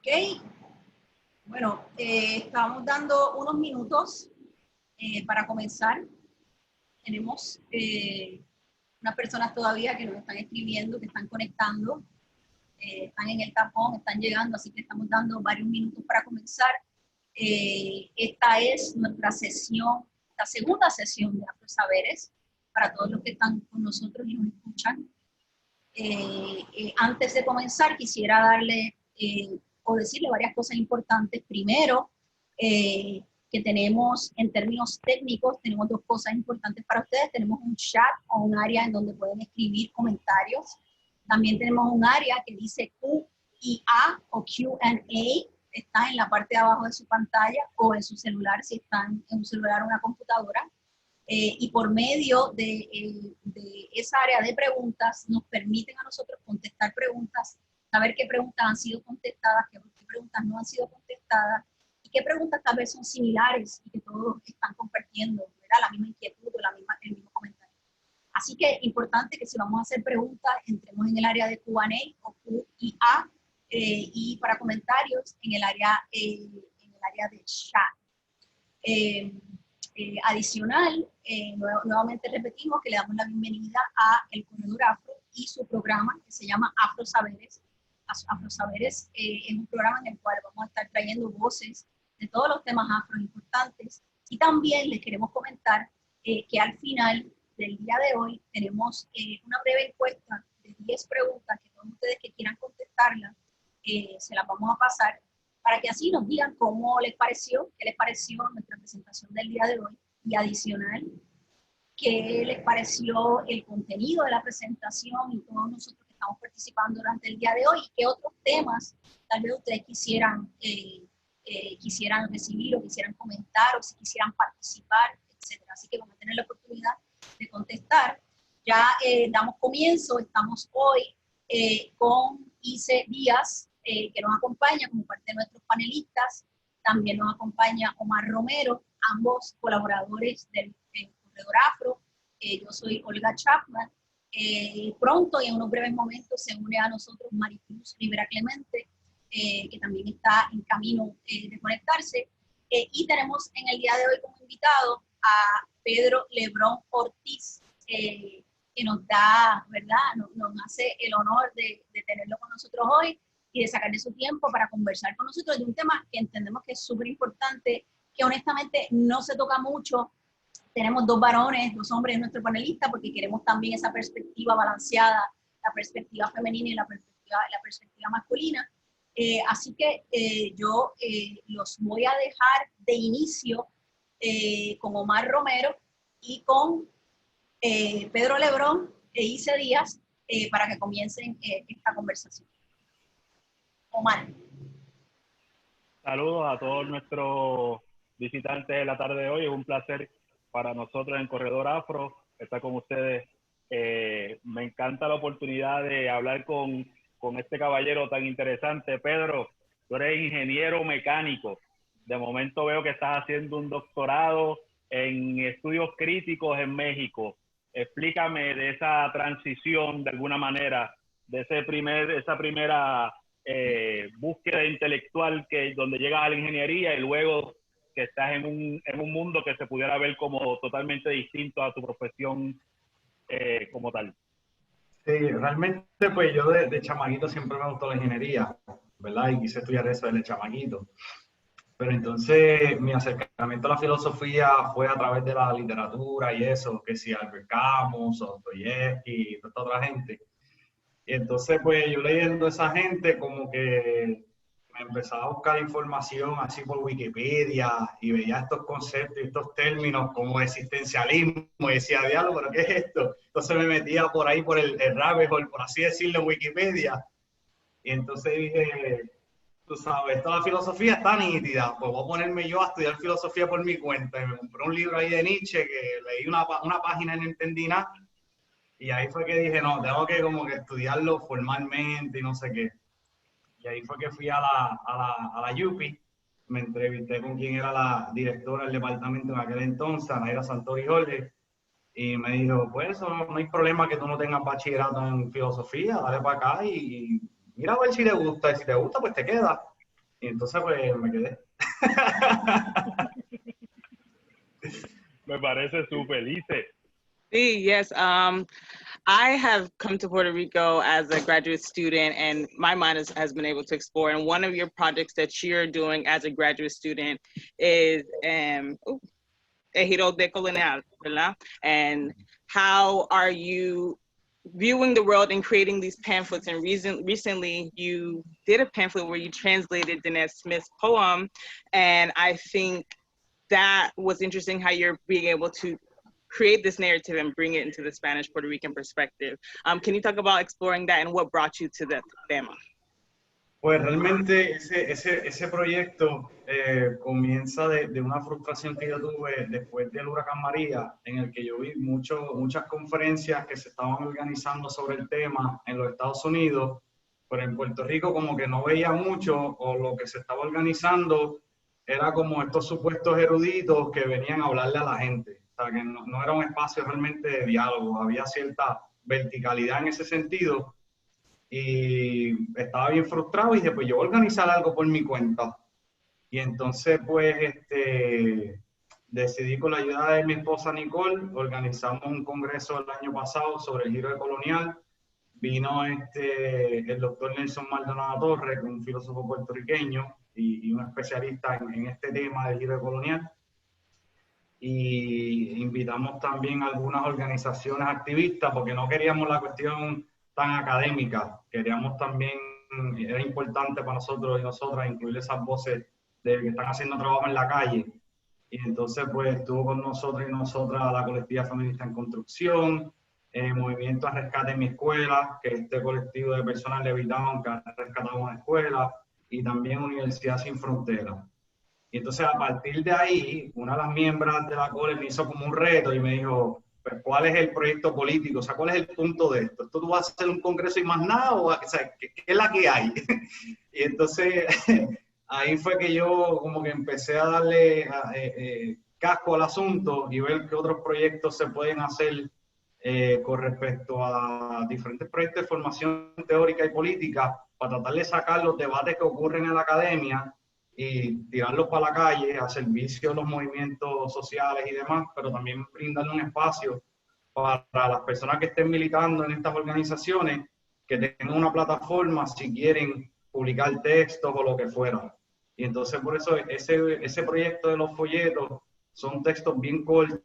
Ok, bueno, estamos dando unos minutos para comenzar. Tenemos unas personas todavía que nos están escribiendo, que están conectando, están en el tapón, están llegando, así que estamos dando varios minutos para comenzar. Esta es nuestra sesión, la segunda sesión de Afrosaberes, para todos los que están con nosotros y nos escuchan. Antes de comenzar, quisiera darle o decirle varias cosas importantes. Primero, que tenemos en términos técnicos, tenemos dos cosas importantes para ustedes. Tenemos un chat o un área en donde pueden escribir comentarios. También tenemos un área que dice Q&A o Q&A. Está en la parte de abajo de su pantalla o en su celular, si están en un celular o una computadora. Y por medio de esa área de preguntas nos permiten a nosotros contestar preguntas, saber qué preguntas han sido contestadas, qué preguntas no han sido contestadas y qué preguntas tal vez son similares y que todos están compartiendo, ¿verdad? La misma inquietud o el mismo comentario. Así que importante que si vamos a hacer preguntas, entremos en el área de Q&A o Q&A y para comentarios en el área de chat. Adicional, nuevamente repetimos que le damos la bienvenida a El Corredor Afro y su programa que se llama Afrosaberes. Afrosaberes es un programa en el cual vamos a estar trayendo voces de todos los temas afro importantes y también les queremos comentar que al final del día de hoy tenemos una breve encuesta de 10 preguntas que todos ustedes que quieran contestarlas se las vamos a pasar para que así nos digan cómo les pareció, qué les pareció nuestra presentación del día de hoy, y adicional, qué les pareció el contenido de la presentación y todos nosotros que estamos participando durante el día de hoy, y qué otros temas tal vez ustedes quisieran recibir o quisieran comentar o si quisieran participar, etc. Así que vamos a tener la oportunidad de contestar. Ya damos comienzo, estamos hoy con Ice Díaz, que nos acompaña como parte de nuestros panelistas. También nos acompaña Omar Romero, ambos colaboradores del Corredor Afro. Yo soy Olga Chapman. Pronto y en unos breves momentos se une a nosotros Maricruz Rivera Clemente, que también está en camino de conectarse. Y tenemos en el día de hoy como invitado a Pedro Lebrón Ortiz, que nos da, ¿verdad? Nos hace el honor de tenerlo con nosotros hoy y de sacarle su tiempo para conversar con nosotros de un tema que entendemos que es súper importante, que honestamente no se toca mucho. Tenemos dos varones, dos hombres en nuestro panelista, porque queremos también esa perspectiva balanceada, la perspectiva femenina y la perspectiva masculina. Así que yo los voy a dejar de inicio con Omar Romero y con Pedro Lebrón e Ice Díaz para que comiencen esta conversación. Omar. Saludos a todos nuestros visitantes de la tarde de hoy. Es un placer para nosotros en Corredor Afro estar con ustedes. Me encanta la oportunidad de hablar con este caballero tan interesante. Pedro, tú eres ingeniero mecánico. De momento veo que estás haciendo un doctorado en estudios críticos en México. Explícame de esa transición, de alguna manera, de esa primera búsqueda intelectual donde llegas a la ingeniería y luego que estás en un mundo que se pudiera ver como totalmente distinto a tu profesión como tal. Sí, realmente pues yo de chamaquito siempre me gustó la ingeniería, ¿verdad? Y quise estudiar eso desde chamaquito. Pero entonces mi acercamiento a la filosofía fue a través de la literatura y eso, que si Albert Camus, Dostoyevsky y toda esta otra gente. Y entonces, pues yo leyendo a esa gente, como que me empezaba a buscar información así por Wikipedia y veía estos conceptos y estos términos como existencialismo y decía, diablo, ¿pero qué es esto? Entonces me metía por ahí por el rabbit hole, por así decirlo, en Wikipedia. Y entonces dije, tú sabes, toda la filosofía está nítida, pues voy a ponerme yo a estudiar filosofía por mi cuenta. Y me compré un libro ahí de Nietzsche que leí una página y no entendí nada. Y ahí fue que dije, no, tengo que como que estudiarlo formalmente y no sé qué. Y ahí fue que fui a la UPI, me entrevisté con quien era la directora del departamento en aquel entonces, Anaira Santori Jorge, y me dijo, pues no hay problema que tú no tengas bachillerato en filosofía, dale para acá y mira a ver si te gusta, y si te gusta, pues te quedas. Y entonces pues me quedé. Me parece súper, Lice. Yes. I have come to Puerto Rico as a graduate student, and my mind has been able to explore. And one of your projects that you're doing as a graduate student is Ejido Decolonial, ¿verdad? And how are you viewing the world and creating these pamphlets? And recently you did a pamphlet where you translated Danette Smith's poem, and I think that was interesting how you're being able to create this narrative and bring it into the Spanish Puerto Rican perspective. Can you talk about exploring that and what brought you to that tema? Pues realmente ese proyecto comienza de una frustración que yo tuve después del huracán María, en el que yo vi muchas conferencias que se estaban organizando sobre el tema en los Estados Unidos, pero en Puerto Rico como que no veía mucho, o lo que se estaba organizando era como estos supuestos eruditos que venían a hablarle a la gente. O sea, que no era un espacio realmente de diálogo, había cierta verticalidad en ese sentido. Y estaba bien frustrado y dije, pues yo voy a organizar algo por mi cuenta. Y entonces, pues, decidí con la ayuda de mi esposa Nicole, organizamos un congreso el año pasado sobre el giro colonial. Vino el doctor Nelson Maldonado Torres, que es un filósofo puertorriqueño y un especialista en este tema del giro colonial. Y invitamos también a algunas organizaciones activistas, porque no queríamos la cuestión tan académica, queríamos también, era importante para nosotros y nosotras incluir esas voces de que están haciendo trabajo en la calle. Y entonces pues estuvo con nosotros y nosotras la colectiva feminista en construcción, Movimiento a Rescate en mi Escuela, que es este colectivo de personas de Levitown que han rescatado una escuela, y también Universidad Sin Fronteras. Y entonces a partir de ahí, una de las miembros de la COLE me hizo como un reto y me dijo, pues, ¿cuál es el proyecto político? O sea, ¿cuál es el punto de esto? ¿Esto tú vas a hacer un congreso y más nada? O sea, ¿qué es la que hay? Y entonces ahí fue que yo como que empecé a darle casco al asunto y ver qué otros proyectos se pueden hacer con respecto a diferentes proyectos de formación teórica y política para tratar de sacar los debates que ocurren en la academia y tirarlos para la calle a servicio de los movimientos sociales y demás, pero también brindarle un espacio para las personas que estén militando en estas organizaciones, que tengan una plataforma si quieren publicar textos o lo que fuera. Y entonces por eso ese proyecto de los folletos son textos bien cortos,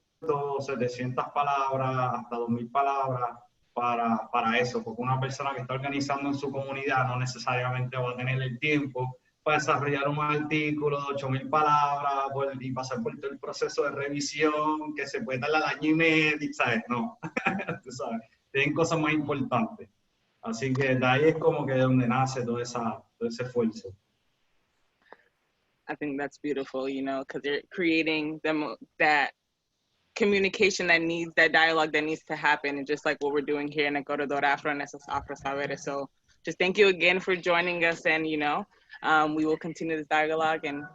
700 palabras, hasta 2000 palabras, para eso, porque una persona que está organizando en su comunidad no necesariamente va a tener el tiempo para desarrollar un artículo de 8000 palabras y pasar por todo el proceso de revisión que se puede tardar año y medio, ¿sabes? No, tú sabes, tienen cosas más importantes. Así que de ahí es como que de donde nace todo ese esfuerzo. I think that's beautiful, you know, because you're creating that communication that dialogue that needs to happen, and just like what we're doing here in El Corredor Afro and esos Afro Saberes. So just thank you again for joining us, and, you know, we will continue this dialogue. And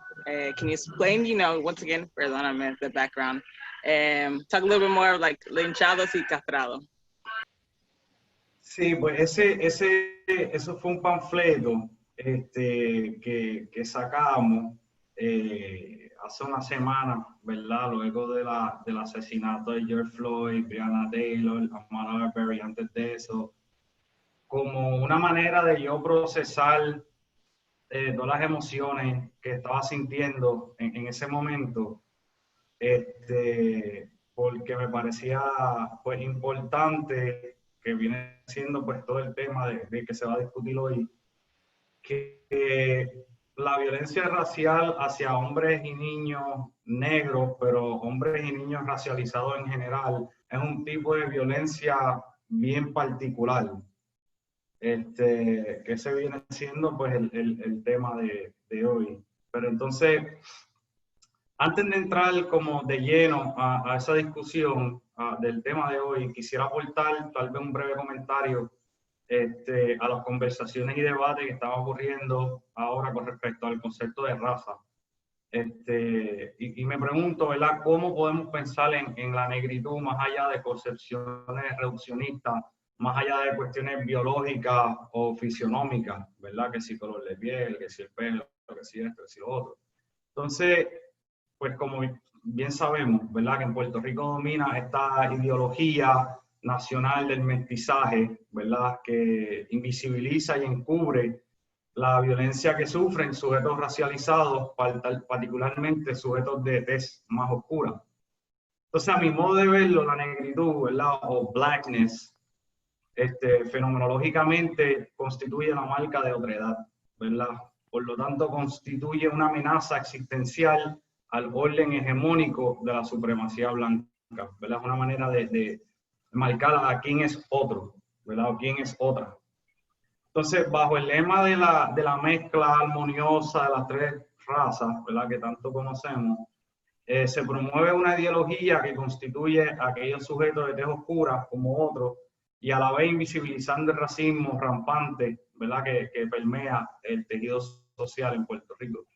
can you explain, you know, once again, perdóname, the background, talk a little bit more of like linchados y castrados. Sí, pues eso fue un panfleto que sacamos hace una semana, ¿verdad? Luego del asesinato de George Floyd, Breonna Taylor, Ahmaud Arbery, antes de eso, como una manera de yo procesar todas las emociones que estaba sintiendo en ese momento, porque me parecía pues importante, que viene siendo pues todo el tema de que se va a discutir hoy, que la violencia racial hacia hombres y niños negros, pero hombres y niños racializados en general, es un tipo de violencia bien particular. Que ese viene siendo pues el tema de hoy. Pero entonces, antes de entrar como de lleno a esa discusión del tema de hoy, quisiera aportar tal vez un breve comentario a las conversaciones y debates que están ocurriendo ahora con respecto al concepto de raza. Y me pregunto, ¿verdad?, ¿cómo podemos pensar en la negritud más allá de concepciones reduccionistas, más allá de cuestiones biológicas o fisionómicas, ¿verdad? Que si color de piel, que si el pelo, que sí esto, que sí lo otro. Entonces, pues como bien sabemos, ¿verdad? Que en Puerto Rico domina esta ideología nacional del mestizaje, ¿verdad? Que invisibiliza y encubre la violencia que sufren sujetos racializados, particularmente sujetos de tez más oscura. Entonces, a mi modo de verlo, la negritud, ¿verdad? O blackness, fenomenológicamente constituye la marca de otredad, ¿verdad? Por lo tanto, constituye una amenaza existencial al orden hegemónico de la supremacía blanca, ¿verdad? Es una manera de marcar a quién es otro, ¿verdad? O quién es otra. Entonces, bajo el lema de la mezcla armoniosa de las tres razas, ¿verdad? Que tanto conocemos, se promueve una ideología que constituye a aquellos sujetos de tez oscura como otros, y a la vez invisibilizando el racismo rampante, ¿verdad? Que permea el tejido social en Puerto Rico.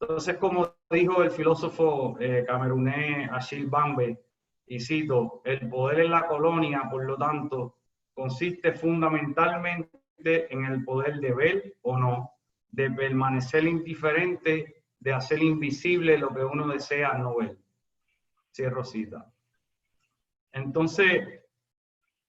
Entonces, como dijo el filósofo camerunés Achille Bambe, y cito, el poder en la colonia, por lo tanto, consiste fundamentalmente en el poder de ver o no, de permanecer indiferente, de hacer invisible lo que uno desea no ver. Cierro cita. Entonces,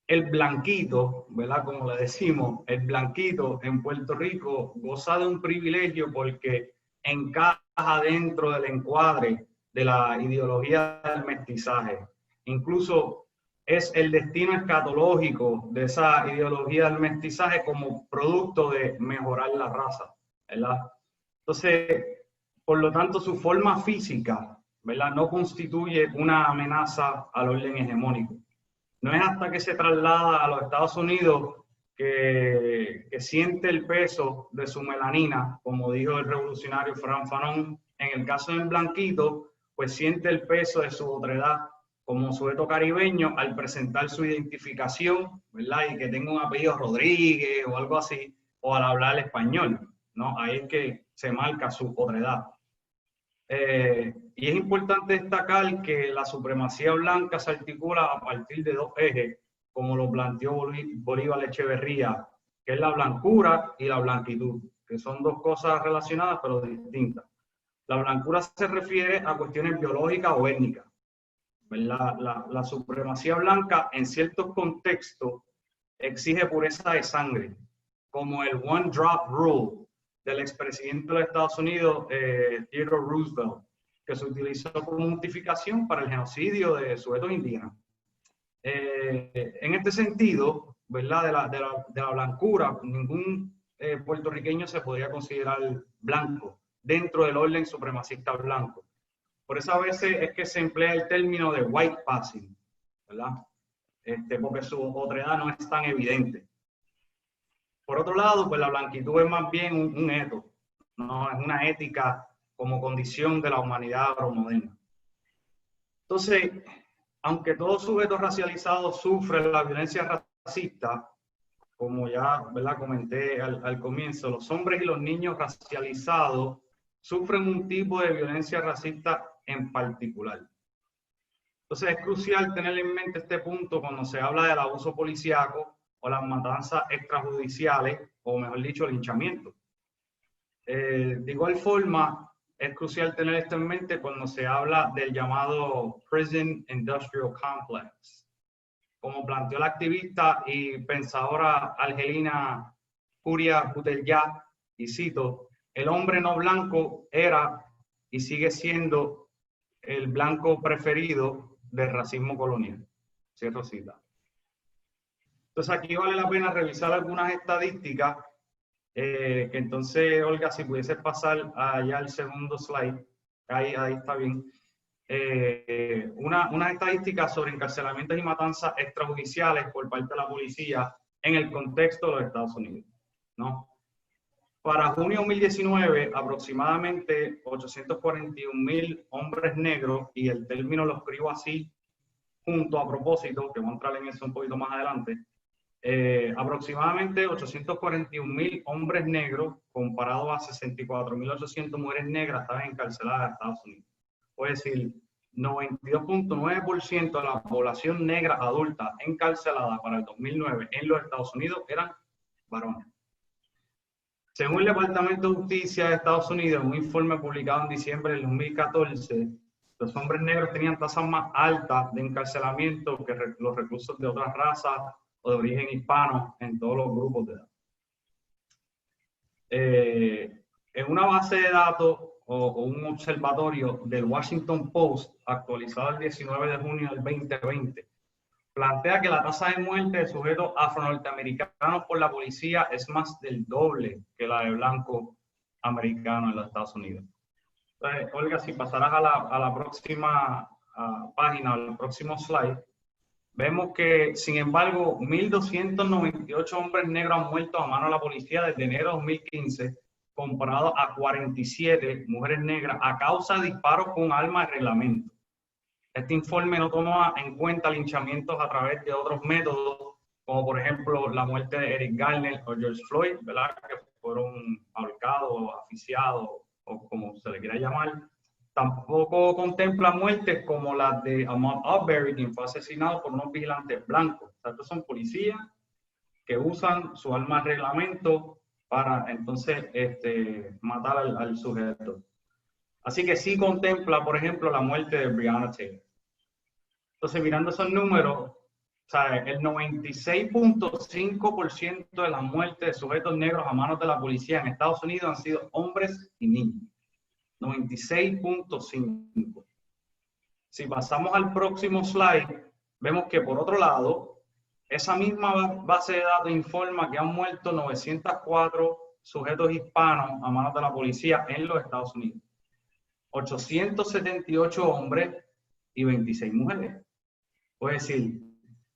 el blanquito, ¿verdad? Como le decimos, el blanquito en Puerto Rico goza de un privilegio porque encaja dentro del encuadre de la ideología del mestizaje. Incluso es el destino escatológico de esa ideología del mestizaje como producto de mejorar la raza, ¿verdad? Entonces, por lo tanto, su forma física, ¿verdad? No constituye una amenaza al orden hegemónico. No es hasta que se traslada a los Estados Unidos que siente el peso de su melanina, como dijo el revolucionario Frantz Fanon. En el caso del blanquito, pues siente el peso de su otredad como sujeto caribeño al presentar su identificación, ¿verdad? Y que tenga un apellido Rodríguez o algo así, o al hablar español, ¿no? Ahí es que se marca su otredad. Y es importante destacar que la supremacía blanca se articula a partir de dos ejes, como lo planteó Bolívar Echeverría, que es la blancura y la blanquitud, que son dos cosas relacionadas pero distintas. La blancura se refiere a cuestiones biológicas o étnicas. La supremacía blanca en ciertos contextos exige pureza de sangre, como el One Drop Rule del expresidente de los Estados Unidos, Theodore Roosevelt, que se utilizó como justificación para el genocidio de sujetos indígenas. En este sentido, ¿verdad? De la blancura, ningún puertorriqueño se podría considerar blanco dentro del orden supremacista blanco. Por eso a veces es que se emplea el término de white passing, ¿verdad? Porque su otredad no es tan evidente. Por otro lado, pues la blanquitud es más bien un etos, no es una ética como condición de la humanidad moderna. Entonces, aunque todo sujeto racializado sufre la violencia racista, como ya, ¿verdad?, comenté al comienzo, los hombres y los niños racializados sufren un tipo de violencia racista en particular. Entonces es crucial tener en mente este punto cuando se habla del abuso policíaco o las matanzas extrajudiciales, o mejor dicho, el linchamiento. De igual forma, es crucial tener esto en mente cuando se habla del llamado Prison Industrial Complex. Como planteó la activista y pensadora argelina Huria Boutellat, y cito, el hombre no blanco era y sigue siendo el blanco preferido del racismo colonial. Cierro cita. Entonces aquí vale la pena revisar algunas estadísticas, que entonces, Olga, si pudiese pasar allá al segundo slide, ahí está bien. Unas estadísticas sobre encarcelamientos y matanzas extrajudiciales por parte de la policía en el contexto de los Estados Unidos, ¿no? Para junio de 2019, aproximadamente 841,000 hombres negros, y el término lo escribo así, junto a propósito, que voy a entrar en eso un poquito más adelante, aproximadamente 841,000 hombres negros, comparado a 64,800 mujeres negras, estaban encarceladas en Estados Unidos. Es decir, 92.9% de la población negra adulta encarcelada para el 2009 en los Estados Unidos eran varones. Según el Departamento de Justicia de Estados Unidos, un informe publicado en diciembre del 2014, los hombres negros tenían tasas más altas de encarcelamiento que los reclusos de otras razas o de origen hispano en todos los grupos de edad. En una base de datos o un observatorio del Washington Post, actualizado el 19 de junio del 2020, plantea que la tasa de muerte de sujetos afro-norteamericanos por la policía es más del doble que la de blancos americanos en los Estados Unidos. Entonces, Olga, si pasaras a la próxima página, al próximo slide, vemos que, sin embargo, 1.298 hombres negros han muerto a mano de la policía desde enero de 2015, comparado a 47 mujeres negras a causa de disparos con arma de reglamento. Este informe no toma en cuenta linchamientos a través de otros métodos, como por ejemplo la muerte de Eric Garner o George Floyd, ¿verdad? Que fueron ahorcados, asfixiados o como se le quiera llamar. Tampoco contempla muertes como las de Ahmaud Arbery, quien fue asesinado por unos vigilantes blancos. O sea, estos son policías que usan su arma de reglamento para entonces matar al sujeto. Así que sí contempla, por ejemplo, la muerte de Breonna Taylor. Entonces, mirando esos números, ¿sabes? El 96.5% de las muertes de sujetos negros a manos de la policía en Estados Unidos han sido hombres y niños. 96.5%. Si pasamos al próximo slide, vemos que por otro lado, esa misma base de datos informa que han muerto 904 sujetos hispanos a manos de la policía en los Estados Unidos. 878 hombres y 26 mujeres. Es decir,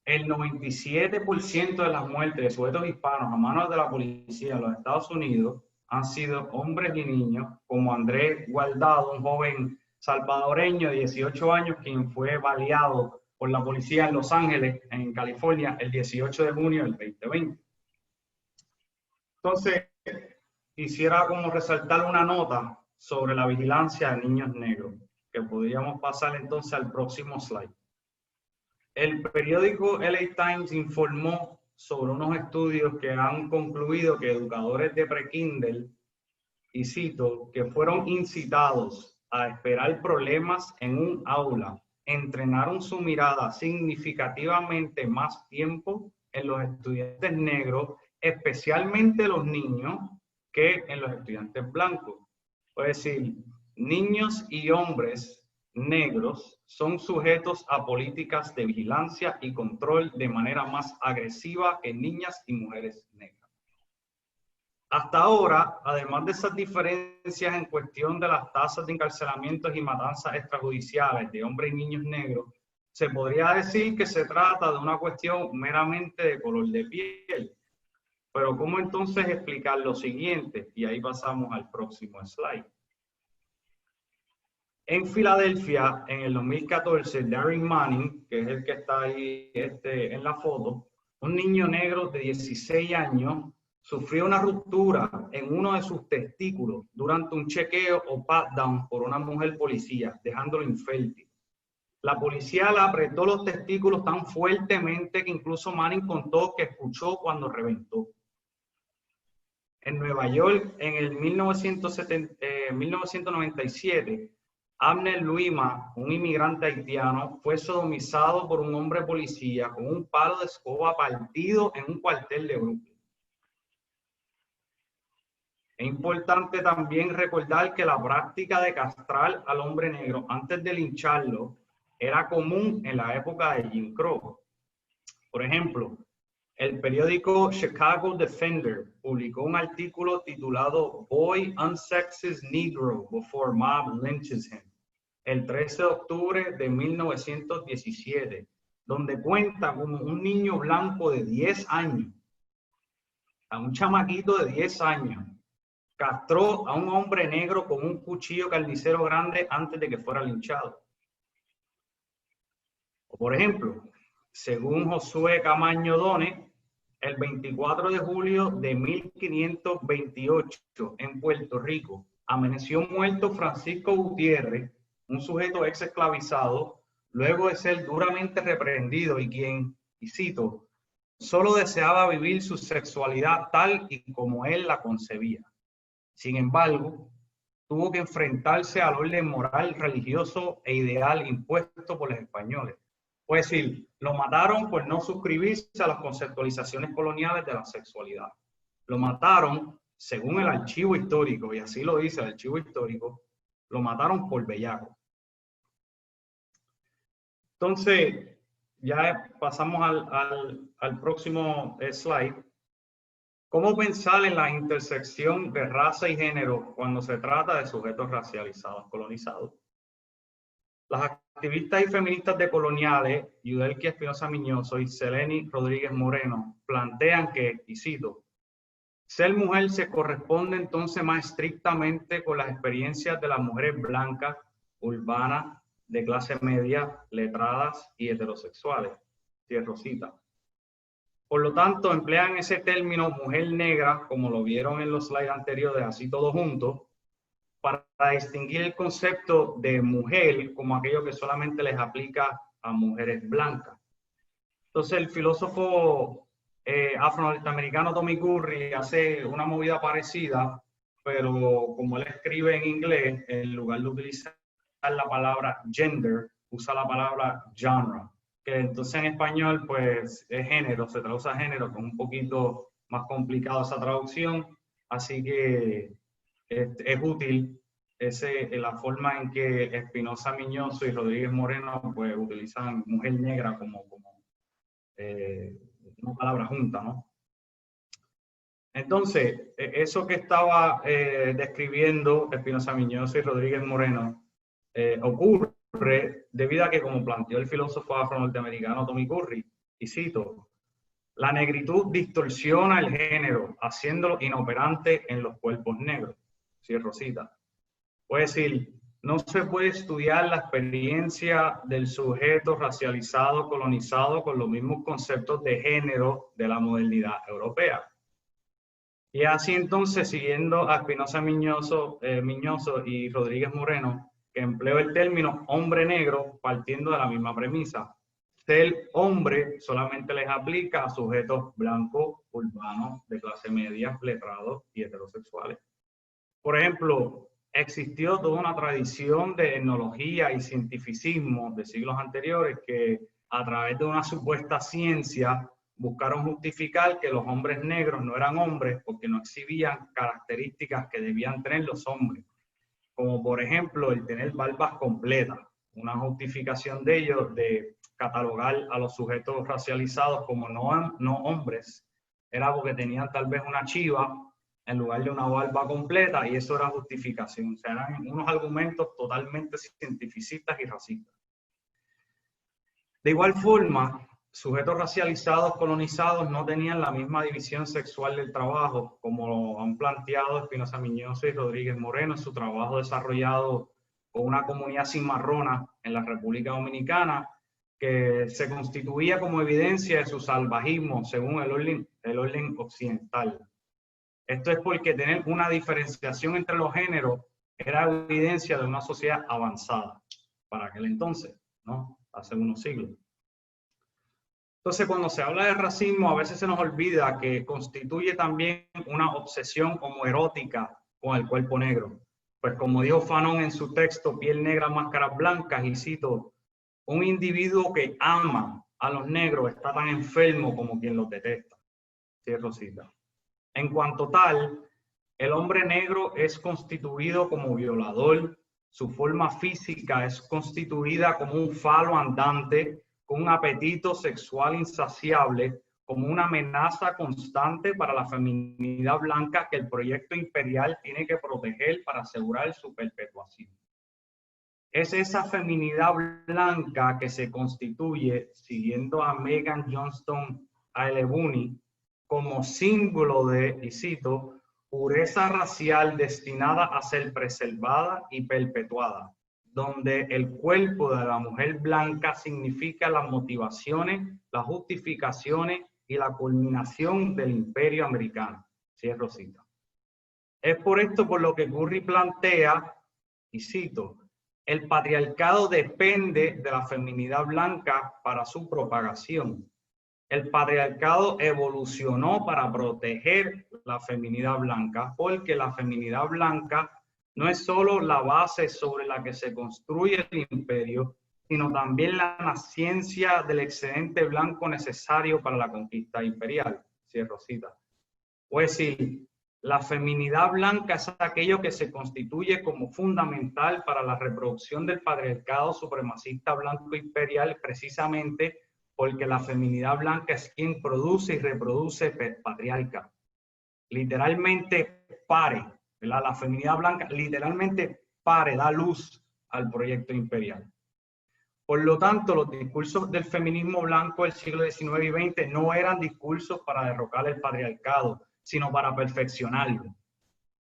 el 97% de las muertes de sujetos hispanos a manos de la policía en los Estados Unidos han sido hombres y niños, como Andrés Guardado, un joven salvadoreño de 18 años, quien fue baleado por la policía en Los Ángeles, en California, el 18 de junio del 2020. Entonces, quisiera como resaltar una nota sobre la vigilancia de niños negros, que podríamos pasar entonces al próximo slide. El periódico LA Times informó sobre unos estudios que han concluido que educadores de pre-Kindle, y cito, que fueron incitados a esperar problemas en un aula, entrenaron su mirada significativamente más tiempo en los estudiantes negros, especialmente los niños, que en los estudiantes blancos. Es decir, niños y hombres negros son sujetos a políticas de vigilancia y control de manera más agresiva que niñas y mujeres negras. Hasta ahora, además de esas diferencias en cuestión de las tasas de encarcelamientos y matanzas extrajudiciales de hombres y niños negros, se podría decir que se trata de una cuestión meramente de color de piel. Pero ¿cómo entonces explicar lo siguiente? Y ahí pasamos al próximo slide. En Filadelfia, en el 2014, Darren Manning, que es el que está ahí en la foto, un niño negro de 16 años, sufrió una ruptura en uno de sus testículos durante un chequeo o pat-down por una mujer policía, dejándolo infértil. La policía le apretó los testículos tan fuertemente que incluso Manning contó que escuchó cuando reventó. En Nueva York, en el 1997, Abner Luima, un inmigrante haitiano, fue sodomizado por un hombre policía con un palo de escoba partido en un cuartel de Brooklyn. Es importante también recordar que la práctica de castrar al hombre negro antes de lincharlo era común en la época de Jim Crow. Por ejemplo, el periódico Chicago Defender publicó un artículo titulado Boy Unsexes Negro Before Mob Lynches Him, el 13 de octubre de 1917, donde cuenta como un niño blanco de 10 años, a un chamaquito de 10 años, castró a un hombre negro con un cuchillo carnicero grande antes de que fuera linchado. O por ejemplo, según Josué Camaño Done, el 24 de julio de 1528 en Puerto Rico, amaneció muerto Francisco Gutiérrez, un sujeto ex esclavizado, luego de ser duramente reprendido y quien, y cito, solo deseaba vivir su sexualidad tal y como él la concebía. Sin embargo, tuvo que enfrentarse al orden moral, religioso e ideal impuesto por los españoles. Es decir, lo mataron por no suscribirse a las conceptualizaciones coloniales de la sexualidad. Lo mataron, según el archivo histórico, y así lo dice el archivo histórico, lo mataron por bellaco. Entonces, ya pasamos al próximo slide. ¿Cómo pensar en la intersección de raza y género cuando se trata de sujetos racializados, colonizados? Las activistas y feministas decoloniales, Yudelki Espinosa Miñoso y Seleni Rodríguez Moreno, plantean que, y cito, ser mujer se corresponde entonces más estrictamente con las experiencias de las mujeres blancas, urbanas, de clase media, letradas y heterosexuales. Cierro cita. Por lo tanto, emplean ese término mujer negra, como lo vieron en los slides anteriores, así todos juntos, para distinguir el concepto de mujer como aquello que solamente les aplica a mujeres blancas. Entonces, el filósofo afro-norteamericano Tommy Curry hace una movida parecida, pero como él escribe en inglés, en lugar de utilizar la palabra gender, usa la palabra genre, que entonces en español pues es género, se traduce a género, que es un poquito más complicado esa traducción, así que es útil la forma en que Espinosa Miñoso y Rodríguez Moreno pues utilizan mujer negra como una palabra junta, ¿no? Entonces, eso que estaba describiendo Espinosa Miñoso y Rodríguez Moreno ocurre debido a que, como planteó el filósofo afro-norteamericano Tommy Curry, y cito, la negritud distorsiona el género, haciéndolo inoperante en los cuerpos negros. Cierro cita. Puede decir, no se puede estudiar la experiencia del sujeto racializado, colonizado, con los mismos conceptos de género de la modernidad europea. Y así entonces, siguiendo a Espinosa Miñoso y Rodríguez Moreno, que empleó el término hombre negro partiendo de la misma premisa. Ser hombre solamente les aplica a sujetos blancos, urbanos, de clase media, letrados y heterosexuales. Por ejemplo, existió toda una tradición de etnología y cientificismo de siglos anteriores que a través de una supuesta ciencia buscaron justificar que los hombres negros no eran hombres porque no exhibían características que debían tener los hombres, como por ejemplo el tener barbas completas. Una justificación de ellos de catalogar a los sujetos racializados como no hombres era porque tenían tal vez una chiva en lugar de una barba completa, y eso era justificación. O sea, eran unos argumentos totalmente cientificistas y racistas. De igual forma, sujetos racializados, colonizados, no tenían la misma división sexual del trabajo, como lo han planteado Espinosa Miñoso y Rodríguez Moreno en su trabajo desarrollado con una comunidad cimarrona en la República Dominicana, que se constituía como evidencia de su salvajismo según el orden occidental. Esto es porque tener una diferenciación entre los géneros era evidencia de una sociedad avanzada para aquel entonces, ¿no? Hace unos siglos. Entonces, cuando se habla de racismo, a veces se nos olvida que constituye también una obsesión homoerótica con el cuerpo negro. Pues como dijo Fanon en su texto Piel Negra, Máscaras Blancas, y cito, un individuo que ama a los negros está tan enfermo como quien los detesta. Cierro cita. En cuanto tal, el hombre negro es constituido como violador, su forma física es constituida como un falo andante, con un apetito sexual insaciable, como una amenaza constante para la feminidad blanca que el proyecto imperial tiene que proteger para asegurar su perpetuación. Es esa feminidad blanca que se constituye, siguiendo a Megan Johnston Aelebuni, como símbolo de, y cito, pureza racial destinada a ser preservada y perpetuada, donde el cuerpo de la mujer blanca significa las motivaciones, las justificaciones y la culminación del imperio americano. Cierro cita. Es por esto por lo que Curry plantea, y cito, el patriarcado depende de la feminidad blanca para su propagación. el patriarcado evolucionó para proteger la feminidad blanca, porque la feminidad blanca no es solo la base sobre la que se construye el imperio, sino también la nascencia del excedente blanco necesario para la conquista imperial. Cierro cita. O es decir, la feminidad blanca es aquello que se constituye como fundamental para la reproducción del patriarcado supremacista blanco imperial, precisamente porque la feminidad blanca es quien produce y reproduce patriarca. Literalmente pare, ¿verdad? La feminidad blanca literalmente pare, da luz al proyecto imperial. Por lo tanto, los discursos del feminismo blanco del siglo XIX y XX no eran discursos para derrocar el patriarcado, sino para perfeccionarlo.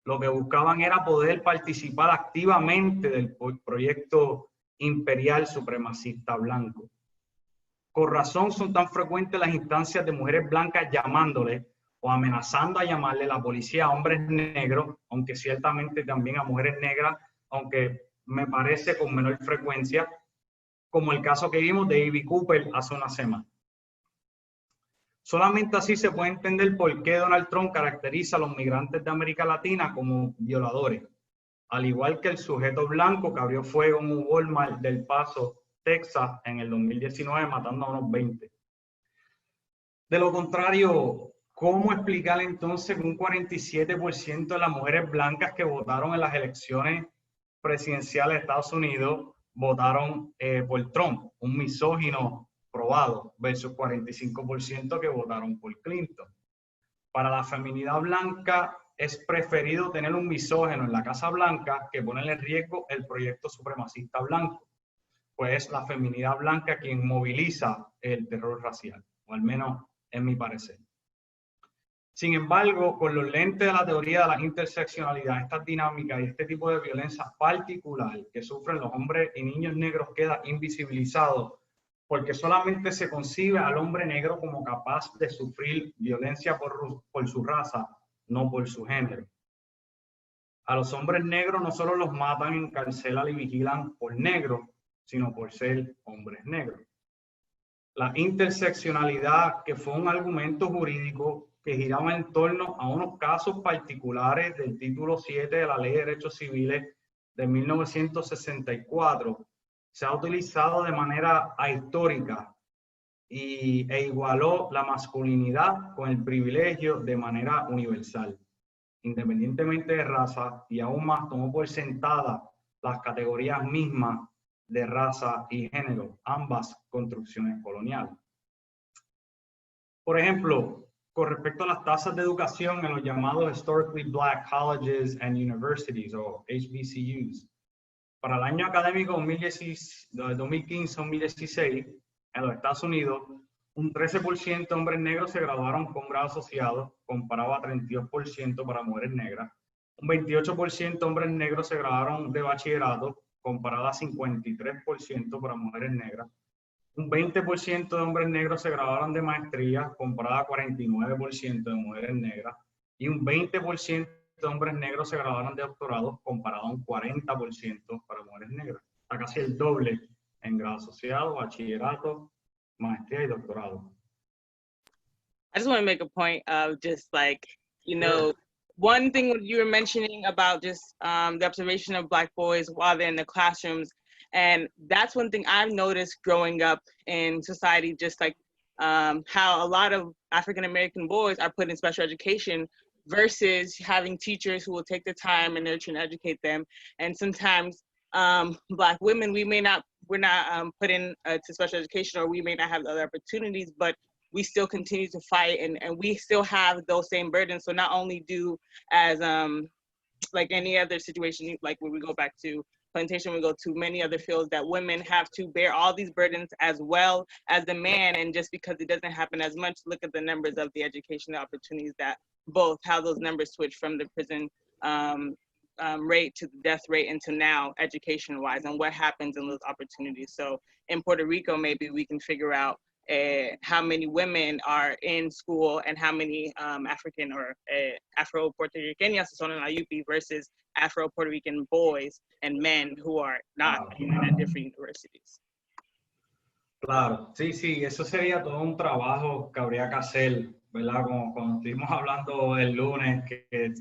Lo que buscaban era poder participar activamente del proyecto imperial supremacista blanco. Con razón son tan frecuentes las instancias de mujeres blancas llamándole o amenazando a llamarle la policía a hombres negros, aunque ciertamente también a mujeres negras, aunque me parece con menor frecuencia, como el caso que vimos de Ivy Cooper hace una semana. Solamente así se puede entender por qué Donald Trump caracteriza a los migrantes de América Latina como violadores, al igual que el sujeto blanco que abrió fuego en un Walmart del Paso, Texas, en el 2019, matando a unos 20. De lo contrario, ¿cómo explicar entonces que un 47% de las mujeres blancas que votaron en las elecciones presidenciales de Estados Unidos votaron por Trump, un misógino probado, versus 45% que votaron por Clinton? Para la feminidad blanca es preferido tener un misógino en la Casa Blanca que poner en riesgo el proyecto supremacista blanco, pues es la feminidad blanca quien moviliza el terror racial, o al menos en mi parecer. Sin embargo, con los lentes de la teoría de la interseccionalidad, estas dinámicas y este tipo de violencia particular que sufren los hombres y niños negros queda invisibilizado porque solamente se concibe al hombre negro como capaz de sufrir violencia por su raza, no por su género. A los hombres negros no solo los matan, encarcelan y vigilan por negros, sino por ser hombres negros. La interseccionalidad, que fue un argumento jurídico que giraba en torno a unos casos particulares del título 7 de la Ley de Derechos Civiles de 1964, se ha utilizado de manera ahistórica e igualó la masculinidad con el privilegio de manera universal, independientemente de raza, y aún más tomó por sentada las categorías mismas de raza y género, ambas construcciones coloniales. Por ejemplo, con respecto a las tasas de educación en los llamados Historically Black Colleges and Universities, o HBCUs, para el año académico 2015-2016, en los Estados Unidos, un 13% de hombres negros se graduaron con grado asociado, comparado a 32% para mujeres negras. Un 28% de hombres negros se graduaron de bachillerato, comparado a 53% para mujeres negras. Un 20% de hombres negros se graduaron de maestría, comparado a 49% de mujeres negras. Y un 20% de hombres negros se graduaron de doctorado, comparado a un 40% para mujeres negras. Está casi el doble en grado asociado, bachillerato, maestría y doctorado. I just want to make a point of just like, you know, one thing you were mentioning about just the observation of Black boys while they're in the classrooms. And that's one thing I've noticed growing up in society, just like how a lot of African-American boys are put in special education versus having teachers who will take the time and nurture and educate them. And sometimes Black women, we're not put in to special education, or we may not have the other opportunities, but we still continue to fight, and we still have those same burdens. So not only do as like any other situation, like when we go back to plantation, we go to many other fields, that women have to bear all these burdens as well as the man. And just because it doesn't happen as much, look at the numbers of the educational opportunities that both, how those numbers switch from the prison rate to the death rate into now education wise, and what happens in those opportunities. So in Puerto Rico, maybe we can figure out how many women are in school and how many African or Afro-Puerto Ricanas son en la UP versus Afro-Puerto Rican boys and men who are not at different universities. Claro, sí, sí, eso sería todo un trabajo que habría que hacer, ¿verdad? Como cuando estuvimos hablando el lunes, que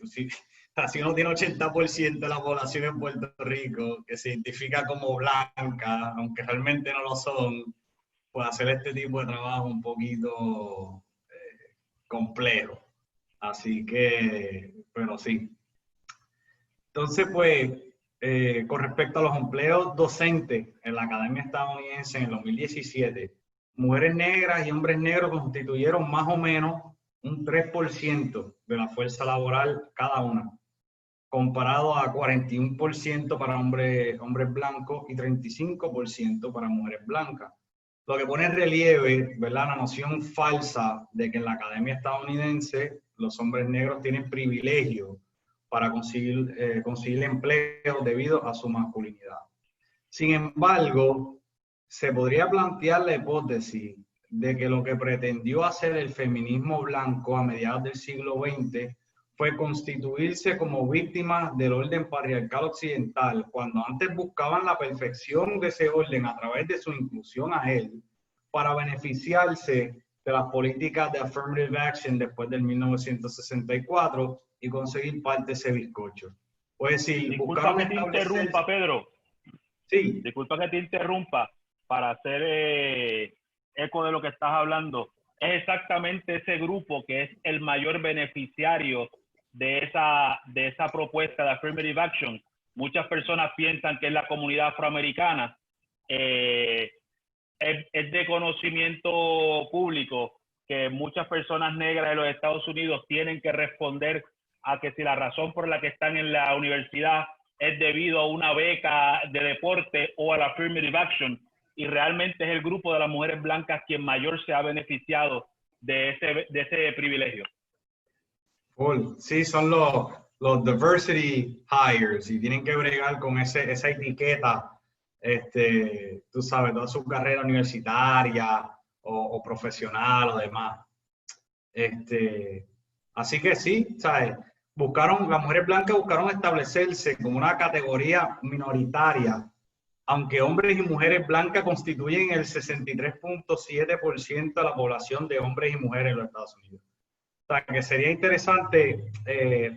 si uno tiene 80% de la población en Puerto Rico que se identifica como blanca, aunque realmente no lo son, pues hacer este tipo de trabajo un poquito complejo. Así que, pero sí. Entonces, pues, con respecto a los empleos docentes en la Academia Estadounidense en el 2017, mujeres negras y hombres negros constituyeron más o menos un 3% de la fuerza laboral cada una, comparado a 41% para hombres blancos y 35% para mujeres blancas. Lo que pone en relieve, ¿verdad?, la noción falsa de que en la Academia Estadounidense los hombres negros tienen privilegios para conseguir empleo debido a su masculinidad. Sin embargo, se podría plantear la hipótesis de que lo que pretendió hacer el feminismo blanco a mediados del siglo XX fue constituirse como víctimas del orden patriarcal occidental, cuando antes buscaban la perfección de ese orden a través de su inclusión a él, para beneficiarse de las políticas de affirmative action después del 1964 y conseguir parte de ese bizcocho. Pues sí, Disculpa que te interrumpa, Pedro. Sí. Disculpa que te interrumpa para hacer eco de lo que estás hablando. Es exactamente ese grupo que es el mayor beneficiario de esa propuesta de affirmative action. Muchas personas piensan que es la comunidad afroamericana. Es de conocimiento público que muchas personas negras de los Estados Unidos tienen que responder a que si la razón por la que están en la universidad es debido a una beca de deporte o a la affirmative action, y realmente es el grupo de las mujeres blancas quien mayor se ha beneficiado de ese privilegio. Cool. Sí, son los diversity hires y tienen que bregar con esa etiqueta, tú sabes, toda su carrera universitaria o profesional o demás. Así que sí, ¿sabes? Las mujeres blancas buscaron establecerse como una categoría minoritaria, aunque hombres y mujeres blancas constituyen el 63.7% de la población de hombres y mujeres en los Estados Unidos. O sea, que sería interesante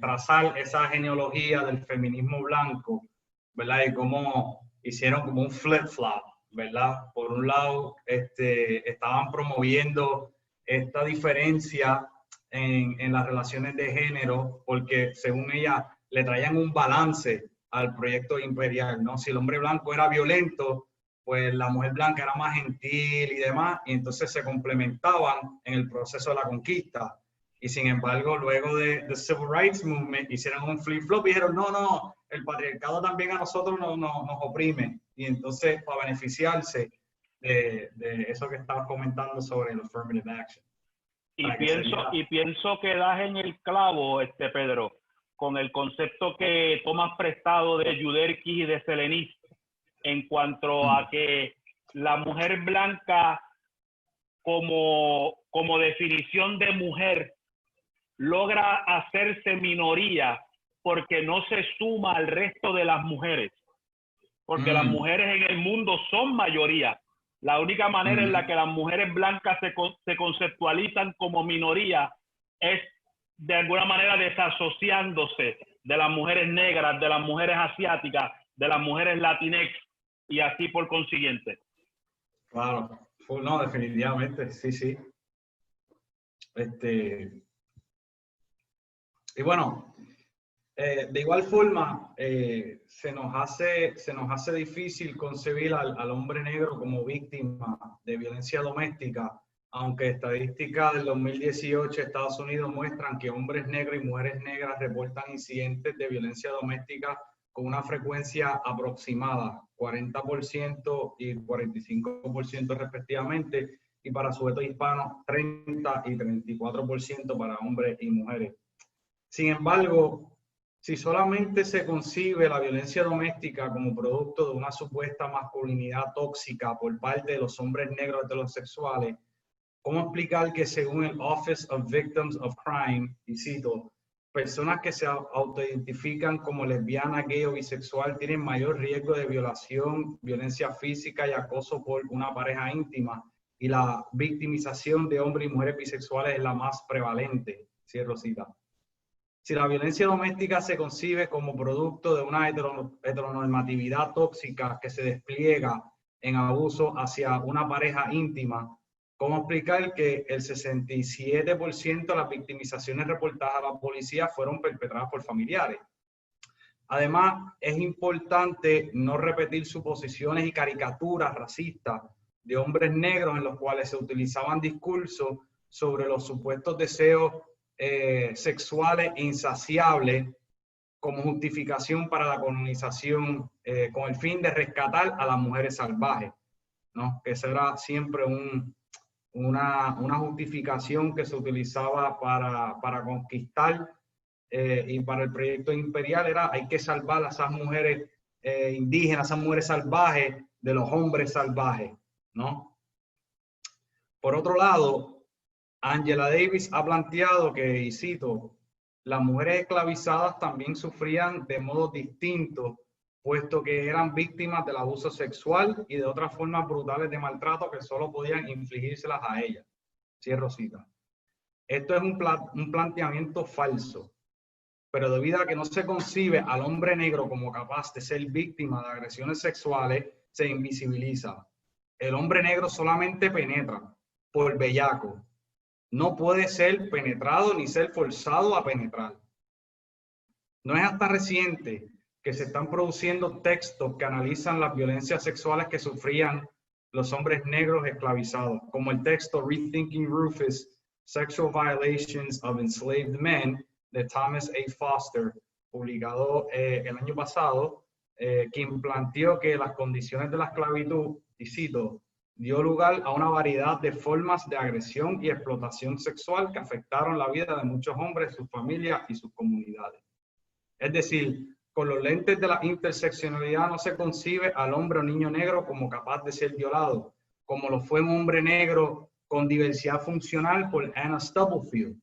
trazar esa genealogía del feminismo blanco, ¿verdad? Y cómo hicieron como un flip-flop, ¿verdad? Por un lado, estaban promoviendo esta diferencia en las relaciones de género, porque según ella le traían un balance al proyecto imperial, ¿no? Si el hombre blanco era violento, pues la mujer blanca era más gentil y demás, y entonces se complementaban en el proceso de la conquista. Y sin embargo, luego de Civil Rights Movement, hicieron un flip-flop y dijeron, no, el patriarcado también a nosotros nos oprime. Y entonces, para beneficiarse de eso que estabas comentando sobre el affirmative action. Y pienso que das en el clavo, Pedro, con el concepto que tomas prestado de Yuderquis y de Selenis, en cuanto a que la mujer blanca como definición de mujer logra hacerse minoría porque no se suma al resto de las mujeres, porque las mujeres en el mundo son mayoría. La única manera en la que las mujeres blancas se conceptualizan como minoría es de alguna manera desasociándose de las mujeres negras, de las mujeres asiáticas, de las mujeres latinex y así por consiguiente. Claro, no, definitivamente, sí. Y bueno, de igual forma, se nos hace difícil concebir al hombre negro como víctima de violencia doméstica, aunque estadísticas del 2018 de Estados Unidos muestran que hombres negros y mujeres negras reportan incidentes de violencia doméstica con una frecuencia aproximada, 40% y 45% respectivamente, y para sujetos hispanos 30 y 34% para hombres y mujeres. Sin embargo, si solamente se concibe la violencia doméstica como producto de una supuesta masculinidad tóxica por parte de los hombres negros heterosexuales, ¿cómo explicar que según el Office of Victims of Crime, y cito, personas que se autoidentifican como lesbiana, gay o bisexual tienen mayor riesgo de violación, violencia física y acoso por una pareja íntima, y la victimización de hombres y mujeres bisexuales es la más prevalente. Cierro cita. Si la violencia doméstica se concibe como producto de una heteronormatividad tóxica que se despliega en abuso hacia una pareja íntima, ¿cómo explicar que el 67% de las victimizaciones reportadas a la policía fueron perpetradas por familiares? Además, es importante no repetir suposiciones y caricaturas racistas de hombres negros en los cuales se utilizaban discursos sobre los supuestos deseos sexuales insaciables como justificación para la colonización, con el fin de rescatar a las mujeres salvajes, ¿no? Que esa era siempre una justificación que se utilizaba para conquistar, y para el proyecto imperial era: hay que salvar a esas mujeres indígenas, a esas mujeres salvajes de los hombres salvajes, ¿no? Por otro lado, Angela Davis ha planteado que, y cito, las mujeres esclavizadas también sufrían de modo distinto, puesto que eran víctimas del abuso sexual y de otras formas brutales de maltrato que solo podían infligírselas a ellas. Cierro cita. Esto es un planteamiento falso, pero debido a que no se concibe al hombre negro como capaz de ser víctima de agresiones sexuales, se invisibiliza. El hombre negro solamente penetra por bellaco. No puede ser penetrado ni ser forzado a penetrar. No es hasta reciente que se están produciendo textos que analizan las violencias sexuales que sufrían los hombres negros esclavizados, como el texto Rethinking Rufus, Sexual Violations of Enslaved Men, de Thomas A. Foster, publicado el año pasado, quien planteó que las condiciones de la esclavitud, y cito, dio lugar a una variedad de formas de agresión y explotación sexual que afectaron la vida de muchos hombres, sus familias y sus comunidades. Es decir, con los lentes de la interseccionalidad no se concibe al hombre o niño negro como capaz de ser violado, como lo fue un hombre negro con diversidad funcional por Anna Stubblefield,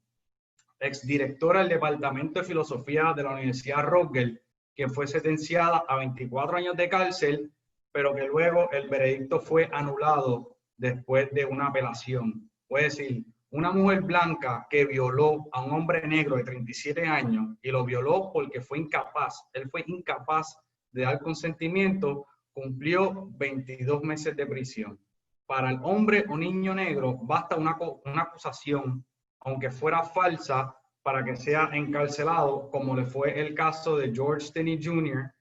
exdirectora del Departamento de Filosofía de la Universidad Rutgers, que fue sentenciada a 24 años de cárcel, pero que luego el veredicto fue anulado después de una apelación. Puede decir, una mujer blanca que violó a un hombre negro de 37 años y lo violó porque fue incapaz, él fue incapaz de dar consentimiento, cumplió 22 meses de prisión. Para el hombre o niño negro basta una acusación, aunque fuera falsa, para que sea encarcelado, como le fue el caso de George Stinney Jr.,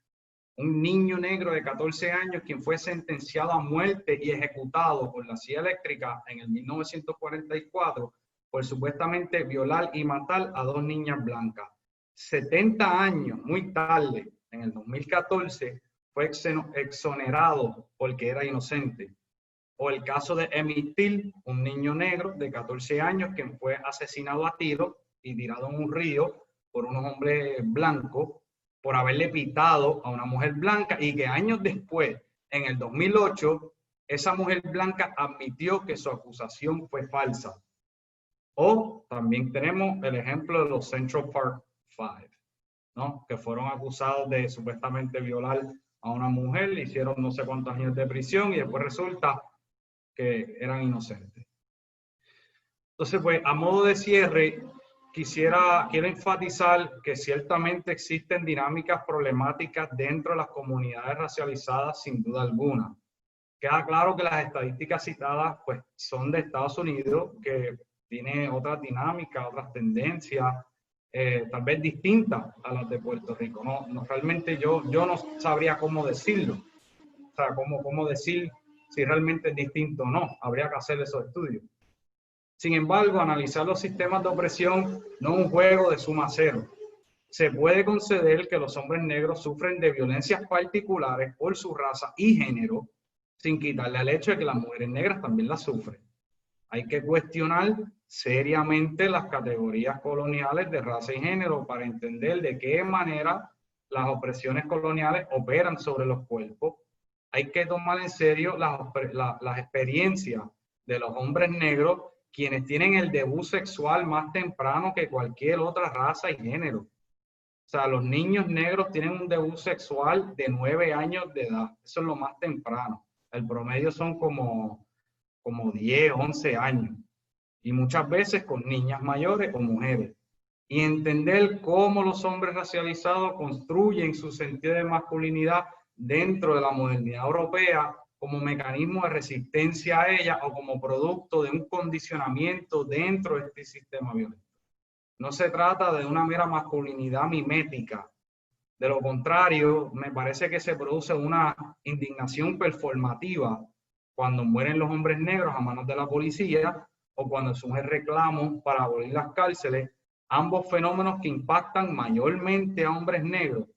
un niño negro de 14 años quien fue sentenciado a muerte y ejecutado por la silla eléctrica en el 1944 por supuestamente violar y matar a 2 niñas blancas. 70 años, muy tarde, en el 2014, fue exonerado porque era inocente. O el caso de Emmett Till, un niño negro de 14 años quien fue asesinado a tiro y tirado en un río por unos hombres blancos por haberle pitado a una mujer blanca, y que años después, en el 2008, esa mujer blanca admitió que su acusación fue falsa. O también tenemos el ejemplo de los Central Park Five, ¿no? Que fueron acusados de supuestamente violar a una mujer, le hicieron no sé cuántos años de prisión y después resulta que eran inocentes. Entonces, pues, a modo de cierre, quiero enfatizar que ciertamente existen dinámicas problemáticas dentro de las comunidades racializadas, sin duda alguna. Queda claro que las estadísticas citadas pues, son de Estados Unidos, que tiene otras dinámicas, otras tendencias, tal vez distintas a las de Puerto Rico. No, realmente yo no sabría cómo decirlo. O sea, cómo decir si realmente es distinto o no. Habría que hacer esos estudios. Sin embargo, analizar los sistemas de opresión no es un juego de suma cero. Se puede conceder que los hombres negros sufren de violencias particulares por su raza y género, sin quitarle al hecho de que las mujeres negras también las sufren. Hay que cuestionar seriamente las categorías coloniales de raza y género para entender de qué manera las opresiones coloniales operan sobre los cuerpos. Hay que tomar en serio las experiencias de los hombres negros quienes tienen el debut sexual más temprano que cualquier otra raza y género. O sea, los niños negros tienen un debut sexual de 9 años de edad. Eso es lo más temprano. El promedio son como 10, 11 años. Y muchas veces con niñas mayores o mujeres. Y entender cómo los hombres racializados construyen su sentido de masculinidad dentro de la modernidad europea como mecanismo de resistencia a ella o como producto de un condicionamiento dentro de este sistema violento. No se trata de una mera masculinidad mimética. De lo contrario, me parece que se produce una indignación performativa cuando mueren los hombres negros a manos de la policía o cuando surgen reclamos para abolir las cárceles, ambos fenómenos que impactan mayormente a hombres negros.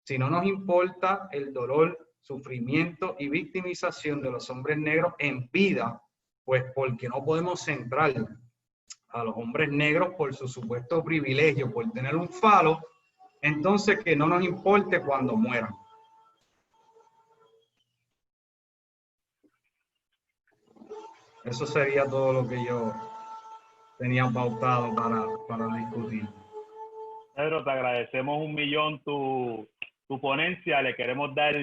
Si no nos importa el dolor, sufrimiento y victimización de los hombres negros en vida, pues porque no podemos centrar a los hombres negros por su supuesto privilegio, por tener un falo, entonces que no nos importe cuando mueran. Eso sería todo lo que yo tenía pautado para discutir. Pedro, te agradecemos un millón tu ponencia. Le queremos dar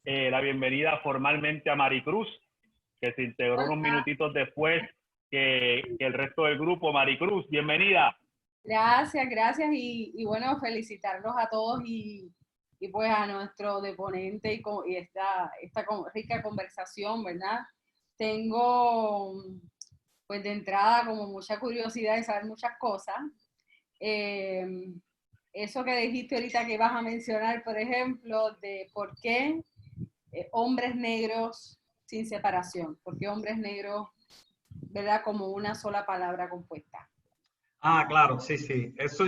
la bienvenida formalmente a Maricruz, que se integró unos minutitos después que el resto del grupo. Maricruz, bienvenida. Gracias, gracias y bueno, felicitarlos a todos y pues a nuestro deponente y esta rica conversación, ¿verdad? Tengo pues de entrada como mucha curiosidad de saber muchas cosas. Eso que dijiste ahorita que ibas a mencionar, por ejemplo, de por qué hombres negros sin separación, por qué hombres negros, ¿verdad? Como una sola palabra compuesta. Ah, claro, sí, sí. Eso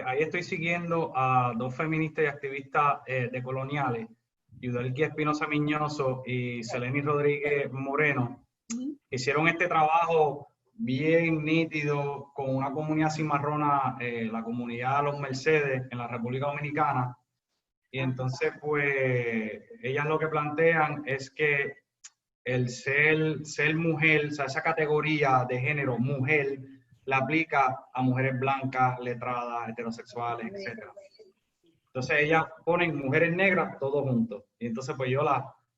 ahí estoy siguiendo a dos feministas y activistas decoloniales, Yudelki Espinosa Miñoso y Seleni Rodríguez Moreno. Hicieron este trabajo bien nítido con una comunidad cimarrona, la comunidad Los Mercedes en la República Dominicana. Y entonces, pues, ellas lo que plantean es que el ser mujer, o sea, esa categoría de género mujer, la aplica a mujeres blancas, letradas, heterosexuales, etc. Entonces ellas ponen mujeres negras todos juntos. Y entonces pues yo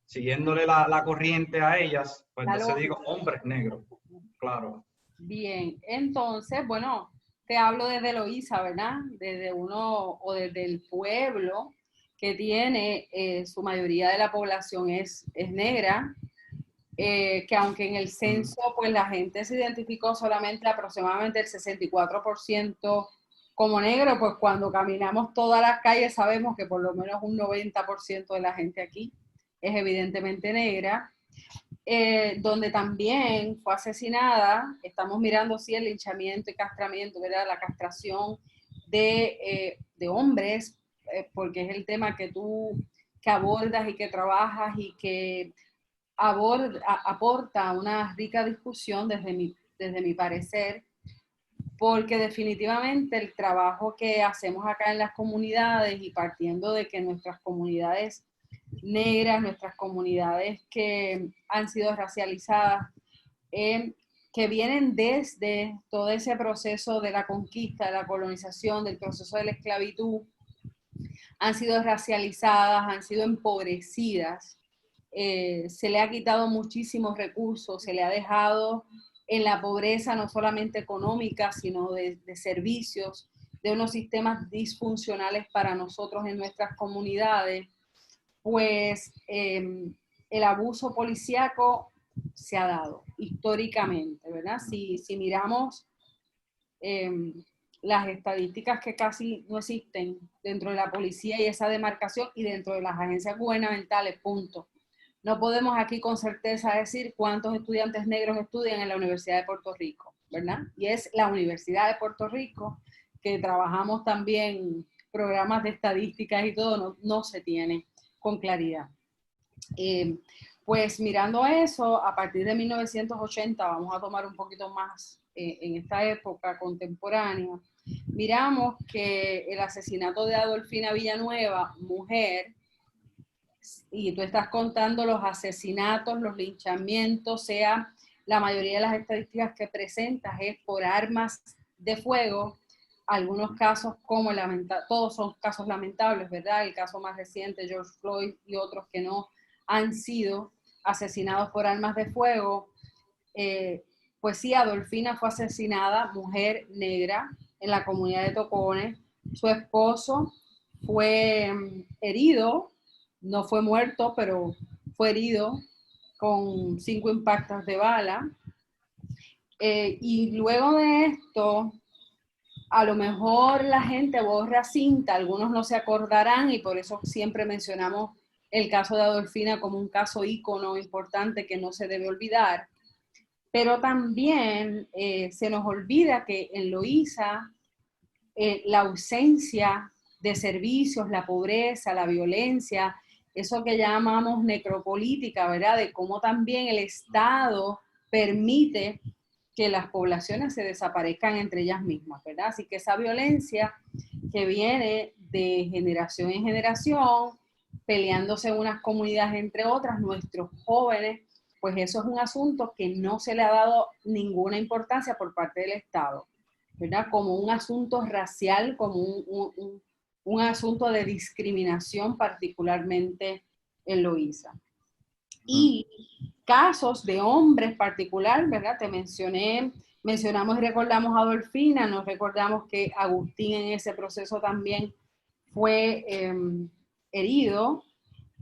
siguiéndole la corriente a ellas, pues entonces digo hombres negros, claro. Bien, entonces, bueno, te hablo desde Loíza, ¿verdad? Desde desde el pueblo que tiene, su mayoría de la población es negra, que aunque en el censo, pues la gente se identificó solamente aproximadamente el 64% como negro, pues cuando caminamos todas las calles sabemos que por lo menos un 90% de la gente aquí es evidentemente negra. Donde también fue asesinada, estamos mirando sí el linchamiento y castramiento, ¿verdad? La castración de hombres, porque es el tema que tú abordas y que trabajas y que aporta una rica discusión desde mi parecer, porque definitivamente el trabajo que hacemos acá en las comunidades y partiendo de que nuestras comunidades negras, nuestras comunidades que han sido racializadas, que vienen desde todo ese proceso de la conquista, de la colonización, del proceso de la esclavitud, han sido racializadas, han sido empobrecidas, se le ha quitado muchísimos recursos, se le ha dejado en la pobreza no solamente económica, sino de servicios, de unos sistemas disfuncionales para nosotros en nuestras comunidades, pues el abuso policíaco se ha dado históricamente, ¿verdad? Si miramos las estadísticas que casi no existen dentro de la policía y esa demarcación y dentro de las agencias gubernamentales, punto. No podemos aquí con certeza decir cuántos estudiantes negros estudian en la Universidad de Puerto Rico, ¿verdad? Y es la Universidad de Puerto Rico que trabajamos también programas de estadísticas y todo, no se tiene con claridad. Pues mirando eso, a partir de 1980, vamos a tomar un poquito más en esta época contemporánea, miramos que el asesinato de Adolfina Villanueva, mujer, y tú estás contando los asesinatos, los linchamientos, sea la mayoría de las estadísticas que presentas es por armas de fuego. Algunos casos, como todos son casos lamentables, ¿verdad? El caso más reciente, George Floyd, y otros que no han sido asesinados por armas de fuego. Pues sí, Adolfina fue asesinada, mujer negra, en la comunidad de Tocones. Su esposo fue herido, no fue muerto, pero fue herido con 5 impactos de bala. Y luego de esto, a lo mejor la gente borra cinta, algunos no se acordarán, y por eso siempre mencionamos el caso de Adolfina como un caso ícono importante que no se debe olvidar. Pero también se nos olvida que en Loíza la ausencia de servicios, la pobreza, la violencia, eso que llamamos necropolítica, ¿verdad? De cómo también el Estado permite que las poblaciones se desaparezcan entre ellas mismas, ¿verdad? Así que esa violencia que viene de generación en generación, peleándose unas comunidades entre otras, nuestros jóvenes, pues eso es un asunto que no se le ha dado ninguna importancia por parte del Estado, ¿verdad? Como un asunto racial, como un asunto de discriminación, particularmente en Loíza. Y casos de hombres particular, ¿verdad? Mencionamos y recordamos a Adolfina, nos recordamos que Agustín en ese proceso también fue herido,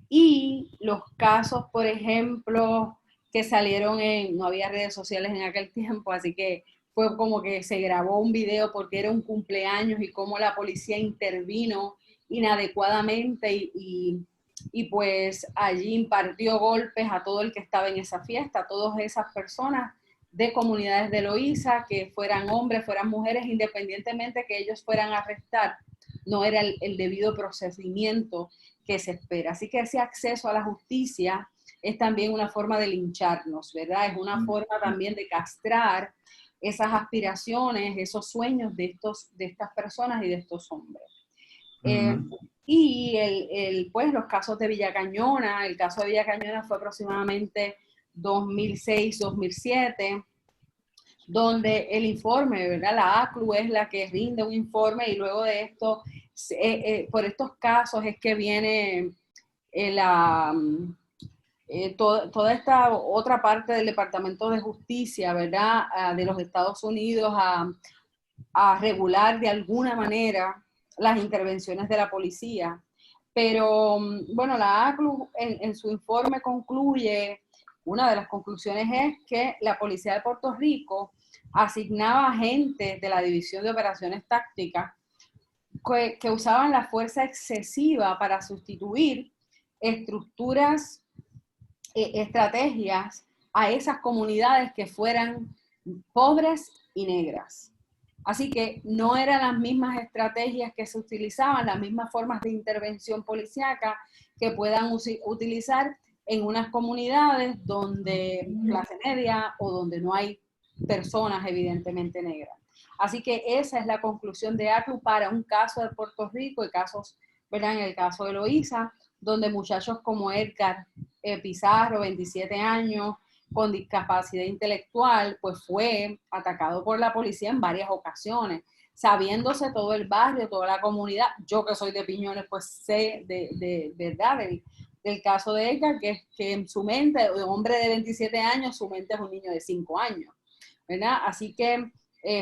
y los casos, por ejemplo, que salieron no había redes sociales en aquel tiempo, así que fue como que se grabó un video porque era un cumpleaños y cómo la policía intervino inadecuadamente y pues allí impartió golpes a todo el que estaba en esa fiesta, a todas esas personas de comunidades de Loíza, que fueran hombres, fueran mujeres, independientemente que ellos fueran a arrestar, no era el debido procedimiento que se espera. Así que ese acceso a la justicia es también una forma de lincharnos, ¿verdad? Es una forma también de castrar esas aspiraciones, esos sueños de estas personas y de estos hombres. Y pues los casos de Villa Cañona, el caso de Villa Cañona fue aproximadamente 2006-2007, donde el informe, ¿verdad? La ACLU es la que rinde un informe, y luego de esto, por estos casos es que viene toda esta otra parte del Departamento de Justicia, ¿verdad? De los Estados Unidos a regular de alguna manera las intervenciones de la policía. Pero bueno, la ACLU en su informe concluye, una de las conclusiones es que la Policía de Puerto Rico asignaba agentes de la División de Operaciones Tácticas que usaban la fuerza excesiva para sustituir estructuras, estrategias a esas comunidades que fueran pobres y negras. Así que no eran las mismas estrategias que se utilizaban, las mismas formas de intervención policíaca que puedan utilizar en unas comunidades donde clase media o donde no hay personas evidentemente negras. Así que esa es la conclusión de ACLU para un caso de Puerto Rico y casos, ¿verdad? En el caso de Loíza, donde muchachos como Edgar Pizarro, 27 años, con discapacidad intelectual, pues fue atacado por la policía en varias ocasiones, sabiéndose todo el barrio, toda la comunidad. Yo que soy de Piñones, pues sé de verdad del caso de Edgar, que en su mente, un hombre de 27 años, su mente es un niño de 5 años, ¿verdad? Así que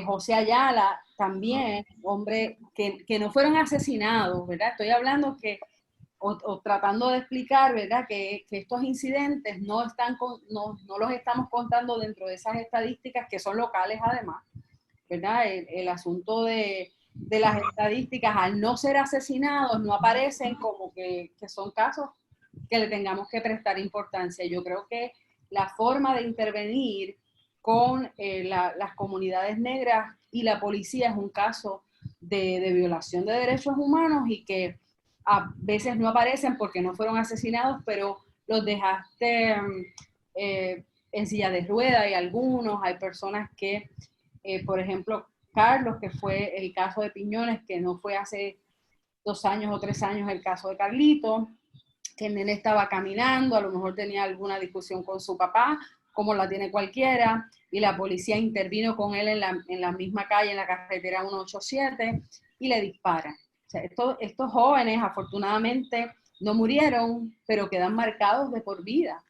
José Ayala también, hombre, que no fueron asesinados, ¿verdad? Estoy hablando que o tratando de explicar, ¿verdad? Que estos incidentes no los estamos contando dentro de esas estadísticas que son locales además, ¿verdad? El asunto de las estadísticas, al no ser asesinados, no aparecen como que son casos que le tengamos que prestar importancia. Yo creo que la forma de intervenir con las comunidades negras y la policía es un caso de violación de derechos humanos, y que a veces no aparecen porque no fueron asesinados, pero los dejaste en silla de ruedas, y algunos, hay personas que, por ejemplo, Carlos, que fue el caso de Piñones, que no fue hace 2 años o 3 años el caso de Carlito, que el nene estaba caminando, a lo mejor tenía alguna discusión con su papá, como la tiene cualquiera, y la policía intervino con él en la misma calle, en la carretera 187, y le dispara. O sea, estos jóvenes afortunadamente no murieron, pero quedan marcados de por vida,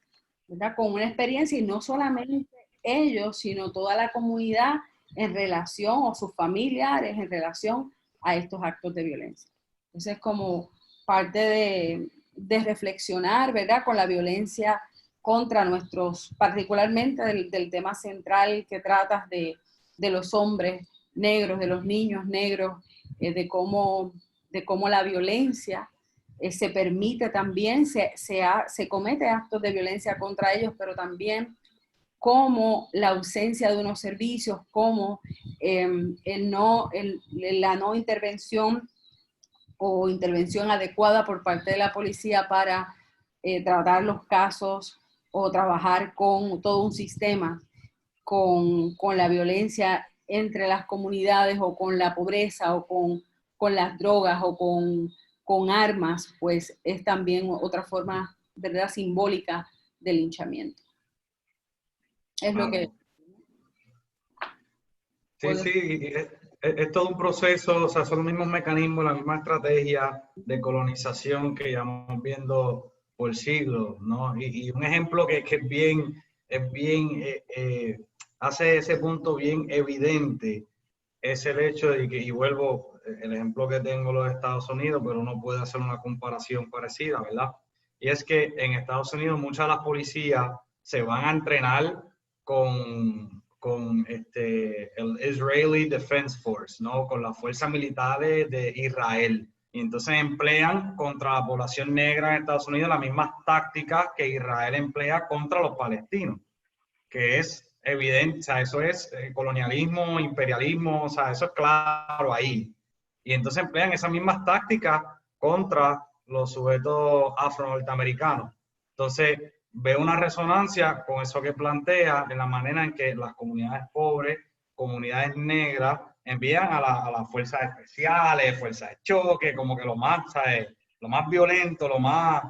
¿verdad? Con una experiencia, y no solamente ellos, sino toda la comunidad en relación, o sus familiares en relación a estos actos de violencia. Entonces, como parte de reflexionar, ¿verdad?, con la violencia contra nuestros, particularmente del tema central que tratas de los hombres negros, de los niños negros, de cómo la violencia se permite también, se comete actos de violencia contra ellos, pero también como la ausencia de unos servicios, como la no intervención o intervención adecuada por parte de la policía para tratar los casos o trabajar con todo un sistema con la violencia entre las comunidades, o con la pobreza, o con las drogas, o con armas, pues es también otra forma, ¿verdad?, simbólica del linchamiento. Es lo que... Sí, sí, es todo un proceso, o sea, son los mismos mecanismos, la misma estrategia de colonización que llevamos viendo por siglos, ¿no? Y un ejemplo que hace ese punto bien evidente, es el hecho de que, y vuelvo, el ejemplo que tengo los Estados Unidos, pero uno puede hacer una comparación parecida, ¿verdad? Y es que en Estados Unidos muchas de las policías se van a entrenar con el Israeli Defense Force, ¿no? Con las fuerzas militares de Israel. Y entonces emplean contra la población negra en Estados Unidos las mismas tácticas que Israel emplea contra los palestinos, que es evidente, o sea, eso es colonialismo, imperialismo, o sea, eso es claro ahí. Y entonces emplean esas mismas tácticas contra los sujetos afro-norteamericanos. Entonces, veo una resonancia con eso que plantea, en la manera en que las comunidades pobres, comunidades negras, envían a las fuerzas especiales, fuerzas de choque, como que lo más, ¿sabes?, lo más violento, lo más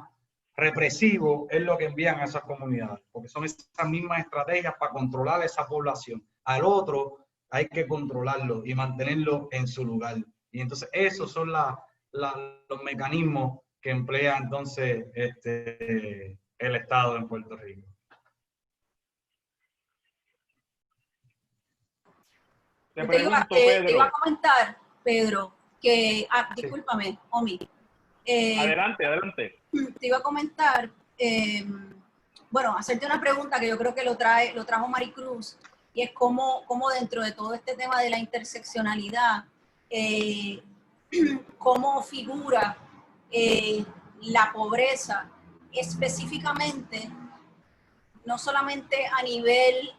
represivo es lo que envían a esas comunidades, porque son esas mismas estrategias para controlar a esa población. Al otro hay que controlarlo y mantenerlo en su lugar. Y entonces esos son los mecanismos que emplea entonces el Estado en Puerto Rico. Te iba a comentar, Pedro, que, discúlpame, Omi. Adelante. Te iba a comentar, bueno, hacerte una pregunta que yo creo que lo trajo Maricruz, y es cómo dentro de todo este tema de la interseccionalidad, cómo figura la pobreza específicamente, no solamente a nivel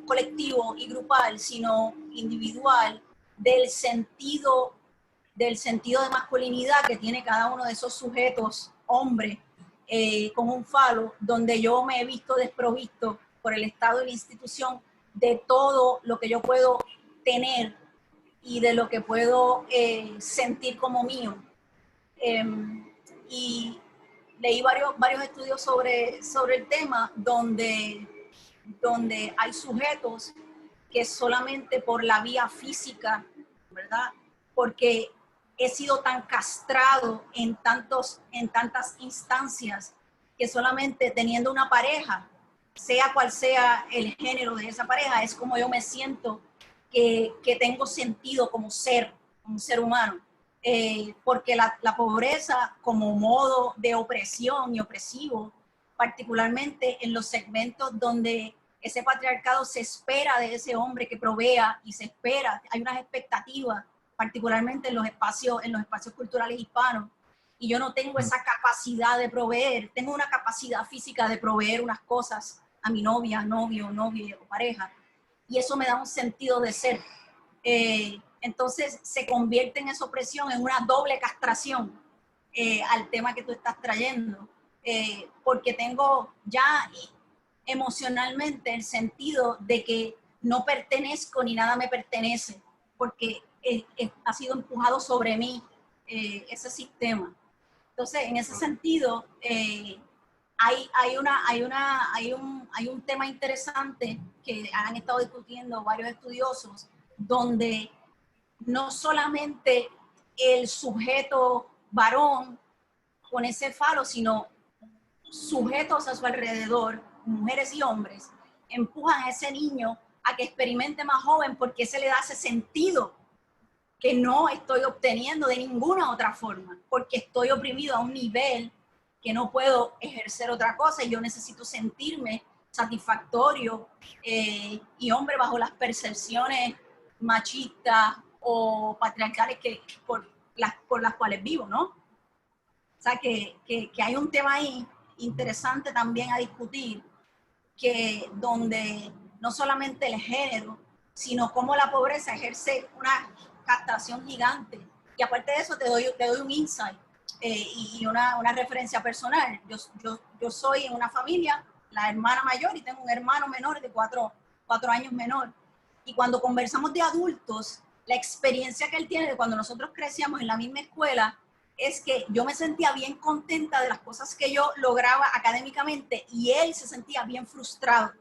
colectivo y grupal, sino individual, del sentido de masculinidad que tiene cada uno de esos sujetos, hombres, con un falo, donde yo me he visto desprovisto por el Estado y la institución de todo lo que yo puedo tener y de lo que puedo sentir como mío. Y leí varios estudios sobre el tema donde hay sujetos que solamente por la vía física, ¿verdad? Porque he sido tan castrado en tantas instancias, que solamente teniendo una pareja, sea cual sea el género de esa pareja, es como yo me siento que tengo sentido como ser humano. Porque la pobreza como modo de opresión y opresivo, particularmente en los segmentos donde ese patriarcado se espera de ese hombre que provea, y se espera, hay unas expectativas, particularmente en los espacios culturales hispanos, y yo no tengo esa capacidad de proveer. Tengo una capacidad física de proveer unas cosas a mi novia, novio o pareja, y eso me da un sentido de ser. Entonces se convierte en esa opresión, en una doble castración al tema que tú estás trayendo, porque tengo ya emocionalmente el sentido de que no pertenezco ni nada me pertenece, porque ha sido empujado sobre mí ese sistema. Entonces, en ese sentido, hay un tema interesante que han estado discutiendo varios estudiosos, donde no solamente el sujeto varón con ese falo, sino sujetos a su alrededor, mujeres y hombres, empujan a ese niño a que experimente más joven porque se le da ese sentido que no estoy obteniendo de ninguna otra forma, porque estoy oprimido a un nivel que no puedo ejercer otra cosa y yo necesito sentirme satisfactorio y hombre bajo las percepciones machistas o patriarcales por las cuales vivo, ¿no? O sea, que hay un tema ahí interesante también a discutir, que donde no solamente el género, sino cómo la pobreza ejerce una castración gigante. Y aparte de eso, te doy un insight y una referencia personal. Yo soy en una familia, la hermana mayor, y tengo un hermano menor de 4 años menor. Y cuando conversamos de adultos, la experiencia que él tiene de cuando nosotros crecíamos en la misma escuela es que yo me sentía bien contenta de las cosas que yo lograba académicamente y él se sentía bien frustrado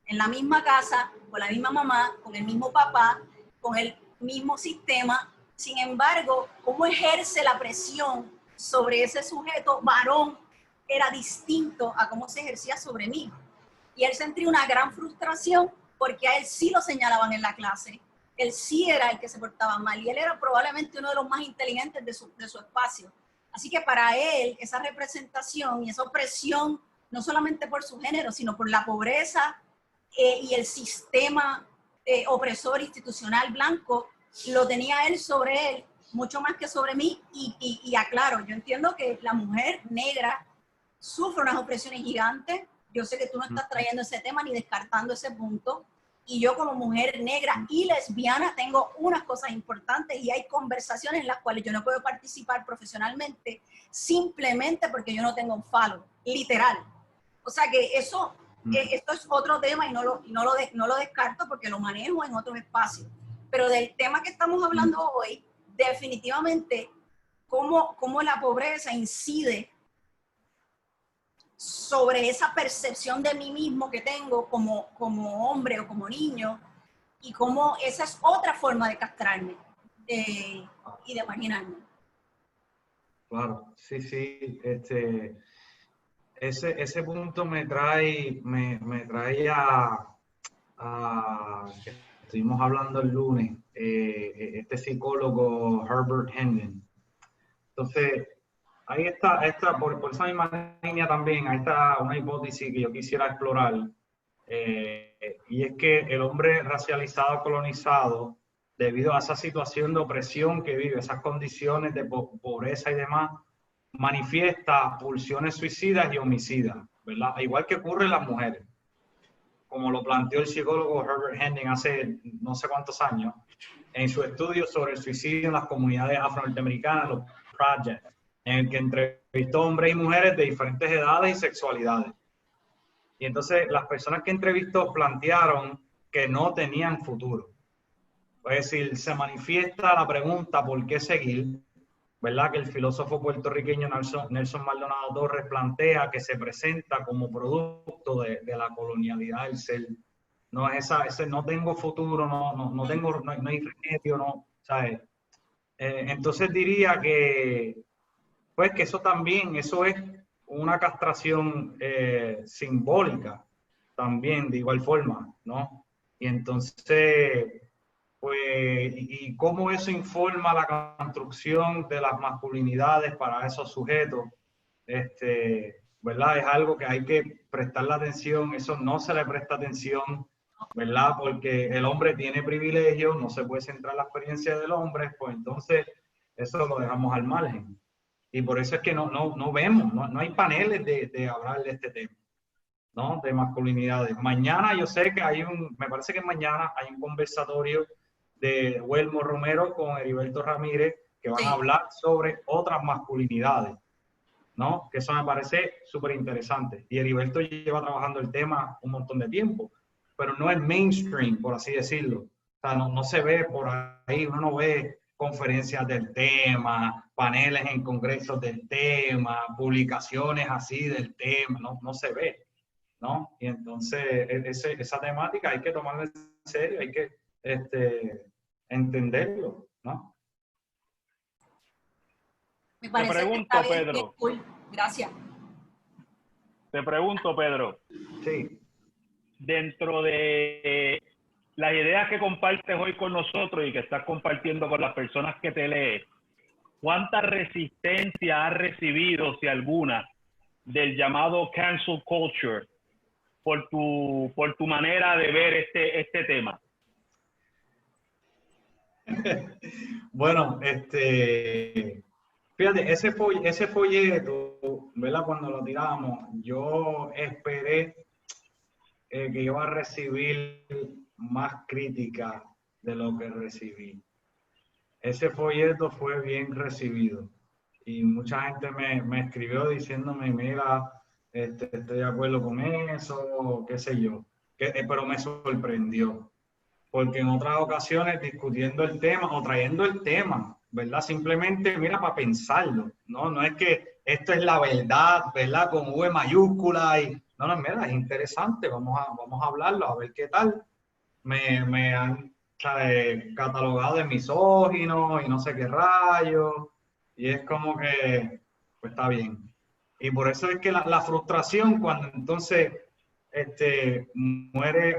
en la misma casa, con la misma mamá, con el mismo papá, con el mismo sistema. Sin embargo, cómo ejerce la presión sobre ese sujeto varón era distinto a cómo se ejercía sobre mí. Y él sentía una gran frustración porque a él sí lo señalaban en la clase. Él sí era el que se portaba mal y él era probablemente uno de los más inteligentes de su espacio. Así que para él esa representación y esa opresión, no solamente por su género, sino por la pobreza y el sistema opresor institucional blanco, lo tenía él sobre él, mucho más que sobre mí. Y aclaro, yo entiendo que la mujer negra sufre unas opresiones gigantes. Yo sé que tú no estás trayendo ese tema ni descartando ese punto. Y yo como mujer negra y lesbiana tengo unas cosas importantes y hay conversaciones en las cuales yo no puedo participar profesionalmente simplemente porque yo no tengo un falo, literal. O sea que esto es otro tema y no lo descarto porque lo manejo en otros espacios. Pero del tema que estamos hablando hoy, definitivamente cómo la pobreza incide sobre esa percepción de mí mismo que tengo como hombre o como niño, y cómo esa es otra forma de castrarme y de marginarme. Claro, sí, ese punto me trae a que estuvimos hablando el lunes, este psicólogo Herbert Hendon. Entonces, ahí está por esa misma línea también, ahí está una hipótesis que yo quisiera explorar, y es que el hombre racializado, colonizado, debido a esa situación de opresión que vive, esas condiciones de pobreza y demás, manifiesta pulsiones suicidas y homicidas, ¿verdad? Igual que ocurre en las mujeres, como lo planteó el psicólogo Herbert Hendon hace no sé cuántos años, en su estudio sobre el suicidio en las comunidades afroamericanas, los Project, en el que entrevistó hombres y mujeres de diferentes edades y sexualidades. Y entonces las personas que entrevistó plantearon que no tenían futuro. Es decir, se manifiesta la pregunta ¿por qué seguir? ¿Verdad? Que el filósofo puertorriqueño Nelson Maldonado Torres plantea que se presenta como producto de la colonialidad del ser. No es ese no tengo futuro, no hay remedio, no, ¿sabes? Entonces diría que pues que eso es una castración simbólica también, de igual forma, ¿no? Y entonces, pues, y cómo eso informa la construcción de las masculinidades para esos sujetos, ¿verdad? Es algo que hay que prestarle atención, eso no se le presta atención, ¿verdad? Porque el hombre tiene privilegios, no se puede centrar en la experiencia del hombre, pues entonces eso lo dejamos al margen. Y por eso es que no vemos, no hay paneles de hablar de este tema, ¿no? De masculinidades. Mañana yo sé que me parece que mañana hay un conversatorio de Huelmo Romero con Heriberto Ramírez que van a hablar sobre otras masculinidades, ¿no? Que eso me parece súper interesante. Y Heriberto lleva trabajando el tema un montón de tiempo, pero no es mainstream, por así decirlo. O sea, no se ve por ahí, uno no ve conferencias del tema, paneles en congresos del tema, publicaciones así del tema, no se ve, ¿no? Y entonces esa temática hay que tomarla en serio, hay que entenderlo, ¿no? Me parece Te que está pregunto, bien, Pedro. bien cool. Gracias. Te pregunto, Pedro. Sí. Dentro de las ideas que compartes hoy con nosotros y que estás compartiendo con las personas que te leen, ¿cuánta resistencia has recibido, si alguna, del llamado cancel culture por tu manera de ver este tema? Bueno, fíjate, ese folleto, ¿verdad? Cuando lo tiramos, yo esperé que iba a recibir más crítica de lo que recibí. Ese folleto fue bien recibido y mucha gente me escribió diciéndome, mira, estoy de acuerdo con eso, qué sé yo, pero me sorprendió, porque en otras ocasiones discutiendo el tema o trayendo el tema, ¿verdad? Simplemente, mira, para pensarlo, ¿no? No es que esto es la verdad, ¿verdad? Con V mayúscula y... No, mira, es interesante, vamos a hablarlo, a ver qué tal. Me han catalogado de misógino y no sé qué rayos, y es como que, pues está bien. Y por eso es que la frustración cuando entonces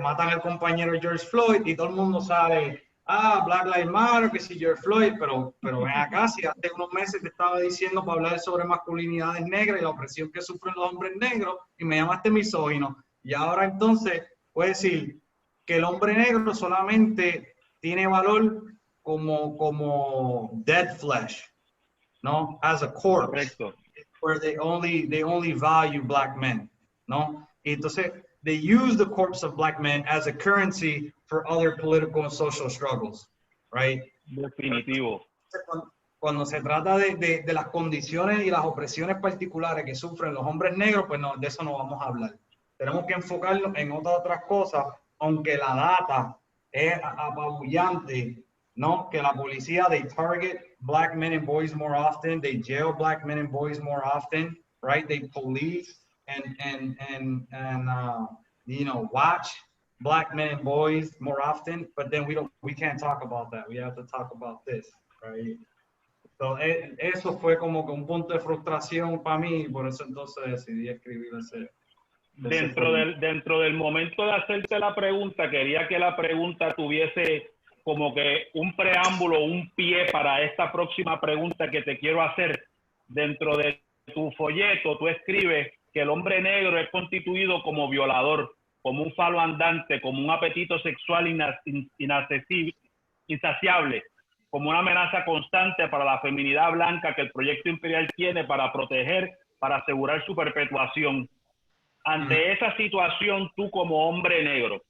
matan al compañero George Floyd y todo el mundo sale, Black Lives Matter, que si George Floyd, pero ven acá, si hace unos meses te estaba diciendo para hablar sobre masculinidades negras y la opresión que sufren los hombres negros y me llamaste misógino, y ahora entonces puedes decir que el hombre negro solamente tiene valor como dead flesh, ¿no? As a corpse. Correcto. Where they only value black men, ¿no? Y entonces, they use the corpse of black men as a currency for other political and social struggles, right? Definitivo. Cuando se trata de las condiciones y las opresiones particulares que sufren los hombres negros, pues no, de eso no vamos a hablar. Tenemos que enfocarnos en otras cosas, aunque la data es apabullante, ¿no? Que la policía, they target black men and boys more often, they jail black men and boys more often, right? They police and watch black men and boys more often, but then we can't talk about that. We have to talk about this, right? So, eso fue como que un punto de frustración para mí, y por eso entonces decidí escribir ese. Dentro del momento de hacerte la pregunta, quería que la pregunta tuviese como que un preámbulo, un pie para esta próxima pregunta que te quiero hacer. Dentro de tu folleto, tú escribes que el hombre negro es constituido como violador, como un falo andante, como un apetito sexual insaciable, como una amenaza constante para la feminidad blanca que el proyecto imperial tiene para proteger, para asegurar su perpetuación. Ante esa situación, tú como hombre negro,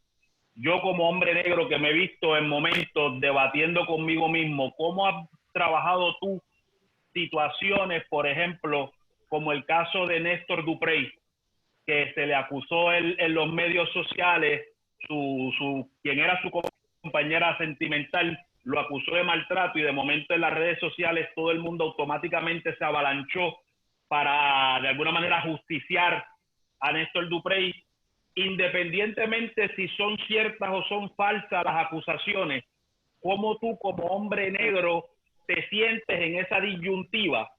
yo como hombre negro que me he visto en momentos debatiendo conmigo mismo, ¿cómo has trabajado tú situaciones, por ejemplo, como el caso de Néstor Duprey, que se le acusó en los medios sociales, quien era su compañera sentimental, lo acusó de maltrato y de momento en las redes sociales todo el mundo automáticamente se avalanchó para de alguna manera justiciar a Néstor Duprey, independientemente si son ciertas o son falsas las acusaciones, ¿cómo tú como hombre negro te sientes en esa disyuntiva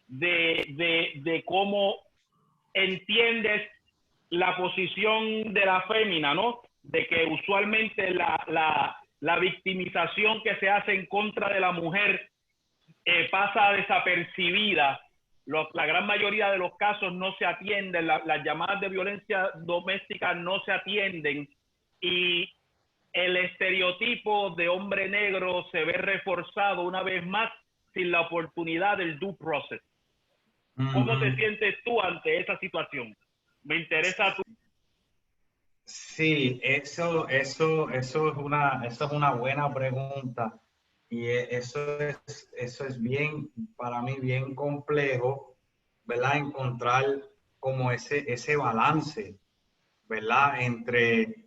de cómo entiendes la posición de la fémina, ¿no? De que usualmente la victimización que se hace en contra de la mujer pasa desapercibida. La gran mayoría de los casos no se atienden, las llamadas de violencia doméstica no se atienden y el estereotipo de hombre negro se ve reforzado una vez más sin la oportunidad del due process. ¿Cómo te sientes tú ante esa situación? Me interesa tu... Sí, eso es una buena pregunta. Y eso es bien, para mí, bien complejo, ¿verdad? Encontrar como ese balance, ¿verdad? Entre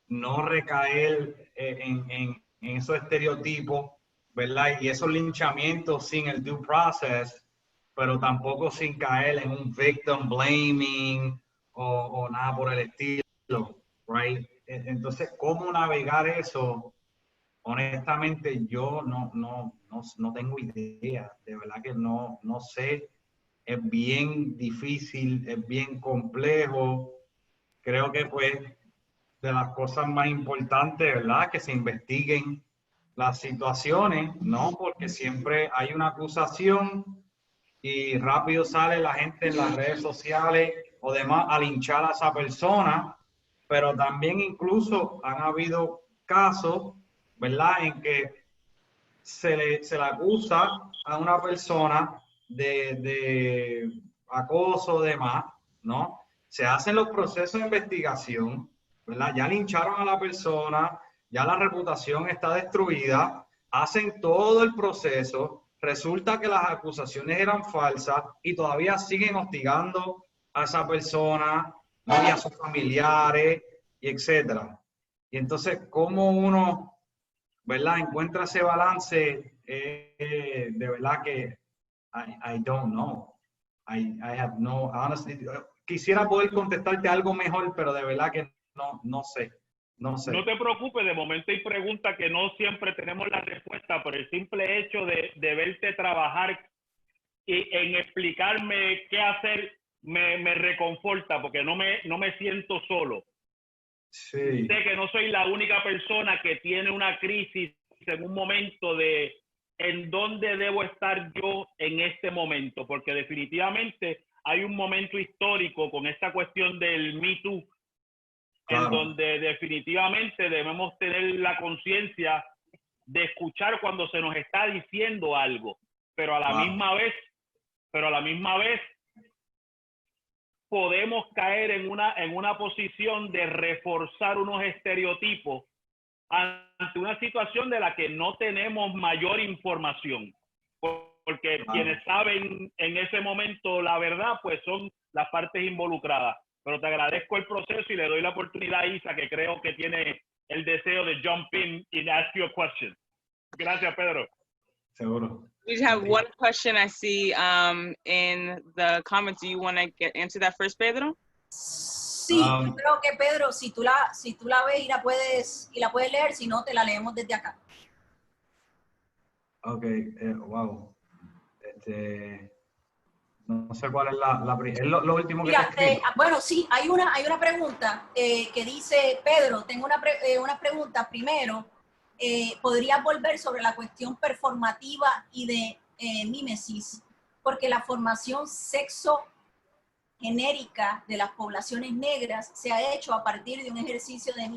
no recaer en esos estereotipos, ¿verdad? Y esos linchamientos sin el due process, pero tampoco sin caer en un victim blaming o nada por el estilo, right? Entonces, ¿cómo navegar eso? Honestamente, yo no tengo idea, de verdad que no sé, es bien difícil, es bien complejo. Creo que pues de las cosas más importantes, ¿verdad? Que se investiguen las situaciones, ¿no? Porque siempre hay una acusación y rápido sale la gente en las redes sociales o demás a linchar a esa persona, pero también incluso han habido casos, ¿verdad? En que se le acusa a una persona de acoso, demás, ¿no? Se hacen los procesos de investigación, ¿verdad? Ya lincharon a la persona, ya la reputación está destruida, hacen todo el proceso, resulta que las acusaciones eran falsas y todavía siguen hostigando a esa persona, ¿no? Y a sus familiares, y etcétera. Y entonces, ¿cómo uno, ¿verdad? Encuentra ese balance? De verdad que I don't know. I have no, honestly, quisiera poder contestarte algo mejor, pero de verdad que no sé. No te preocupes, de momento hay preguntas que no siempre tenemos la respuesta, pero el simple hecho de verte trabajar y en explicarme qué hacer me reconforta, porque no me siento solo. Sí. Sé que no soy la única persona que tiene una crisis en un momento de en dónde debo estar yo en este momento, porque definitivamente hay un momento histórico con esta cuestión del Me Too, Claro. en donde definitivamente debemos tener la conciencia de escuchar cuando se nos está diciendo algo, pero a la misma vez podemos caer en una posición de reforzar unos estereotipos ante una situación de la que no tenemos mayor información, porque quienes saben en ese momento la verdad, pues son las partes involucradas. Pero te agradezco el proceso y le doy la oportunidad a Isa, que creo que tiene el deseo de jump in and ask you a question. Gracias, Pedro. Seguro. We have one question I see in the comments. Do you want to answer that first, Pedro? Sí, yo creo que Pedro, si tú la ves y la puedes leer, si no, te la leemos desde acá. Ok, wow. No sé cuál es lo último que Mira, te bueno, sí, hay una pregunta que dice, Pedro, tengo una pregunta. Primero, ¿podrías volver sobre la cuestión performativa y de mímesis? Porque la formación sexo genérica de las poblaciones negras se ha hecho a partir de un ejercicio de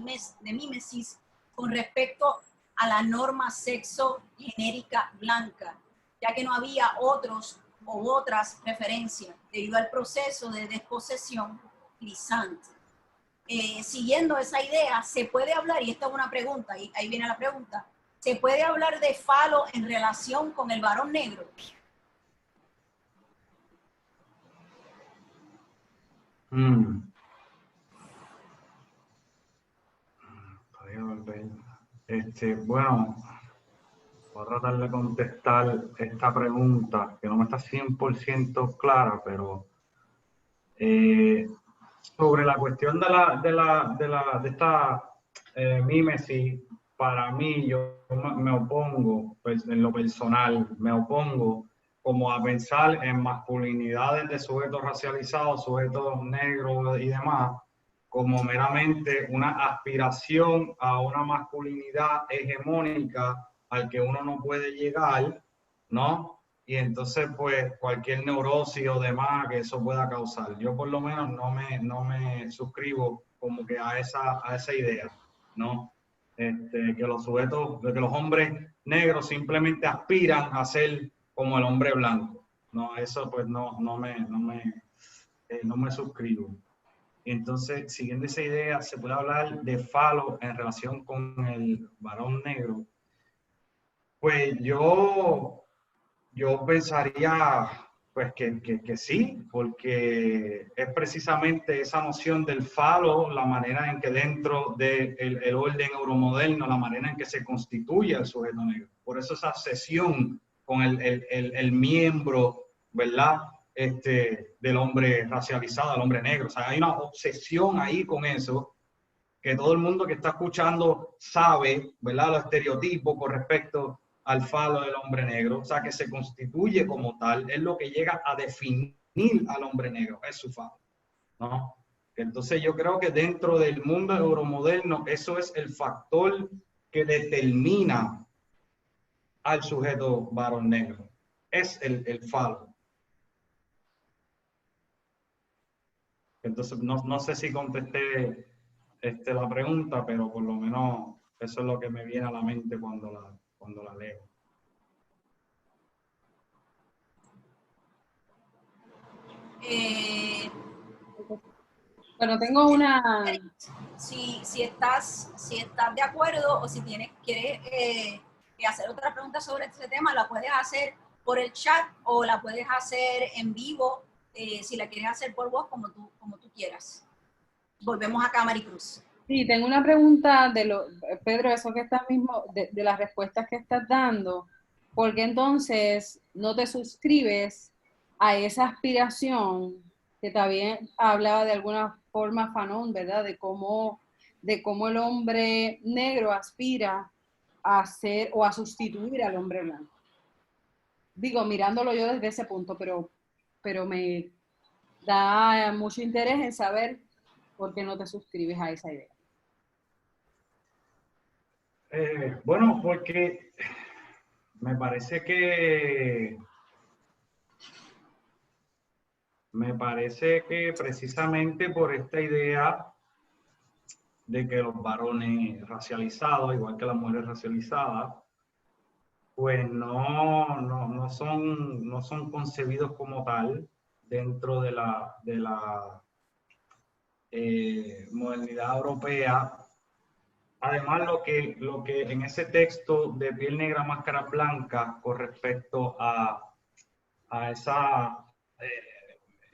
mímesis con respecto a la norma sexo genérica blanca, ya que no había otros u otras referencias debido al proceso de desposesión glissante. Siguiendo esa idea, se puede hablar, y esta es una pregunta, y ahí viene la pregunta, ¿se puede hablar de falo en relación con el varón negro? Bueno, voy a tratar de contestar esta pregunta que no me está 100% clara, pero sobre la cuestión de esta mímesis, para mí, yo me opongo, pues, en lo personal, me opongo como a pensar en masculinidades de sujetos racializados, sujetos negros y demás, como meramente una aspiración a una masculinidad hegemónica al que uno no puede llegar, ¿no? Y entonces, pues, cualquier neurosis o demás que eso pueda causar. Yo por lo menos no me suscribo como que a esa idea, ¿no? Que los sujetos, que los hombres negros simplemente aspiran a ser como el hombre blanco. No, eso pues no me suscribo. Entonces, siguiendo esa idea, se puede hablar de falo en relación con el varón negro. Pues yo pensaría pues que sí, porque es precisamente esa noción del falo, la manera en que dentro del orden euromoderno, la manera en que se constituye el sujeto negro. Por eso esa obsesión con el miembro, ¿verdad? Del hombre racializado, del hombre negro. O sea, hay una obsesión ahí con eso, que todo el mundo que está escuchando sabe, ¿verdad? Los estereotipos con respecto al falo del hombre negro. O sea, que se constituye como tal, es lo que llega a definir al hombre negro, es su falo, ¿no? Entonces yo creo que dentro del mundo euromoderno eso es el factor que determina al sujeto varón negro, es el falo. Entonces no sé si contesté la pregunta, pero por lo menos eso es lo que me viene a la mente cuando la leo. Bueno, tengo una... Si estás de acuerdo o si quieres hacer otra pregunta sobre este tema, la puedes hacer por el chat o la puedes hacer en vivo, si la quieres hacer por voz, como tú quieras. Volvemos acá a Maricruz. Sí, tengo una pregunta Pedro, eso que estás mismo, de las respuestas que estás dando, ¿por qué entonces no te suscribes a esa aspiración que también hablaba de alguna forma Fanon, ¿verdad? De cómo el hombre negro aspira a ser o a sustituir al hombre blanco. Digo, mirándolo yo desde ese punto, pero me da mucho interés en saber por qué no te suscribes a esa idea. Bueno, porque me parece que precisamente por esta idea de que los varones racializados, igual que las mujeres racializadas, pues no son concebidos como tal dentro de la modernidad europea. Además, lo que en ese texto de Piel Negra, Máscara Blanca, con respecto a esa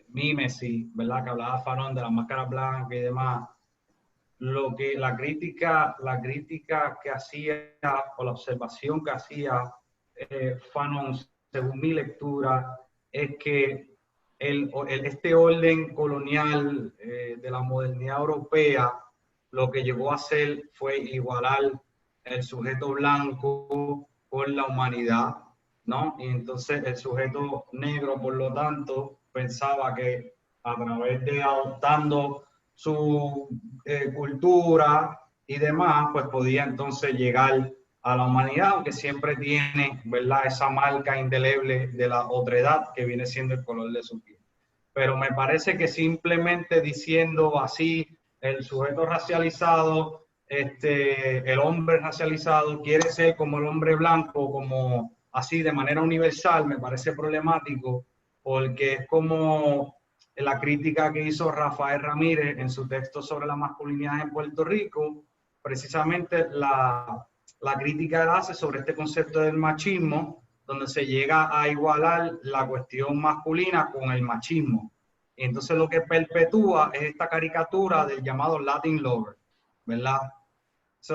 mímesis, ¿verdad? Que hablaba Fanon de la máscara blanca y demás, la crítica que hacía, o la observación que hacía Fanon, según mi lectura, es que este orden colonial de la modernidad europea, lo que llegó a hacer fue igualar el sujeto blanco con la humanidad, ¿no? Y entonces el sujeto negro, por lo tanto, pensaba que a través de adoptando su cultura y demás, pues podía entonces llegar a la humanidad, aunque siempre tiene, ¿verdad?, esa marca indeleble de la otredad que viene siendo el color de su piel. Pero me parece que simplemente diciendo así, el sujeto racializado, el hombre racializado quiere ser como el hombre blanco, como así de manera universal, me parece problemático, porque es como la crítica que hizo Rafael Ramírez en su texto sobre la masculinidad en Puerto Rico, precisamente la crítica que hace sobre este concepto del machismo, donde se llega a igualar la cuestión masculina con el machismo. Y entonces lo que perpetúa es esta caricatura del llamado Latin Lover, ¿verdad?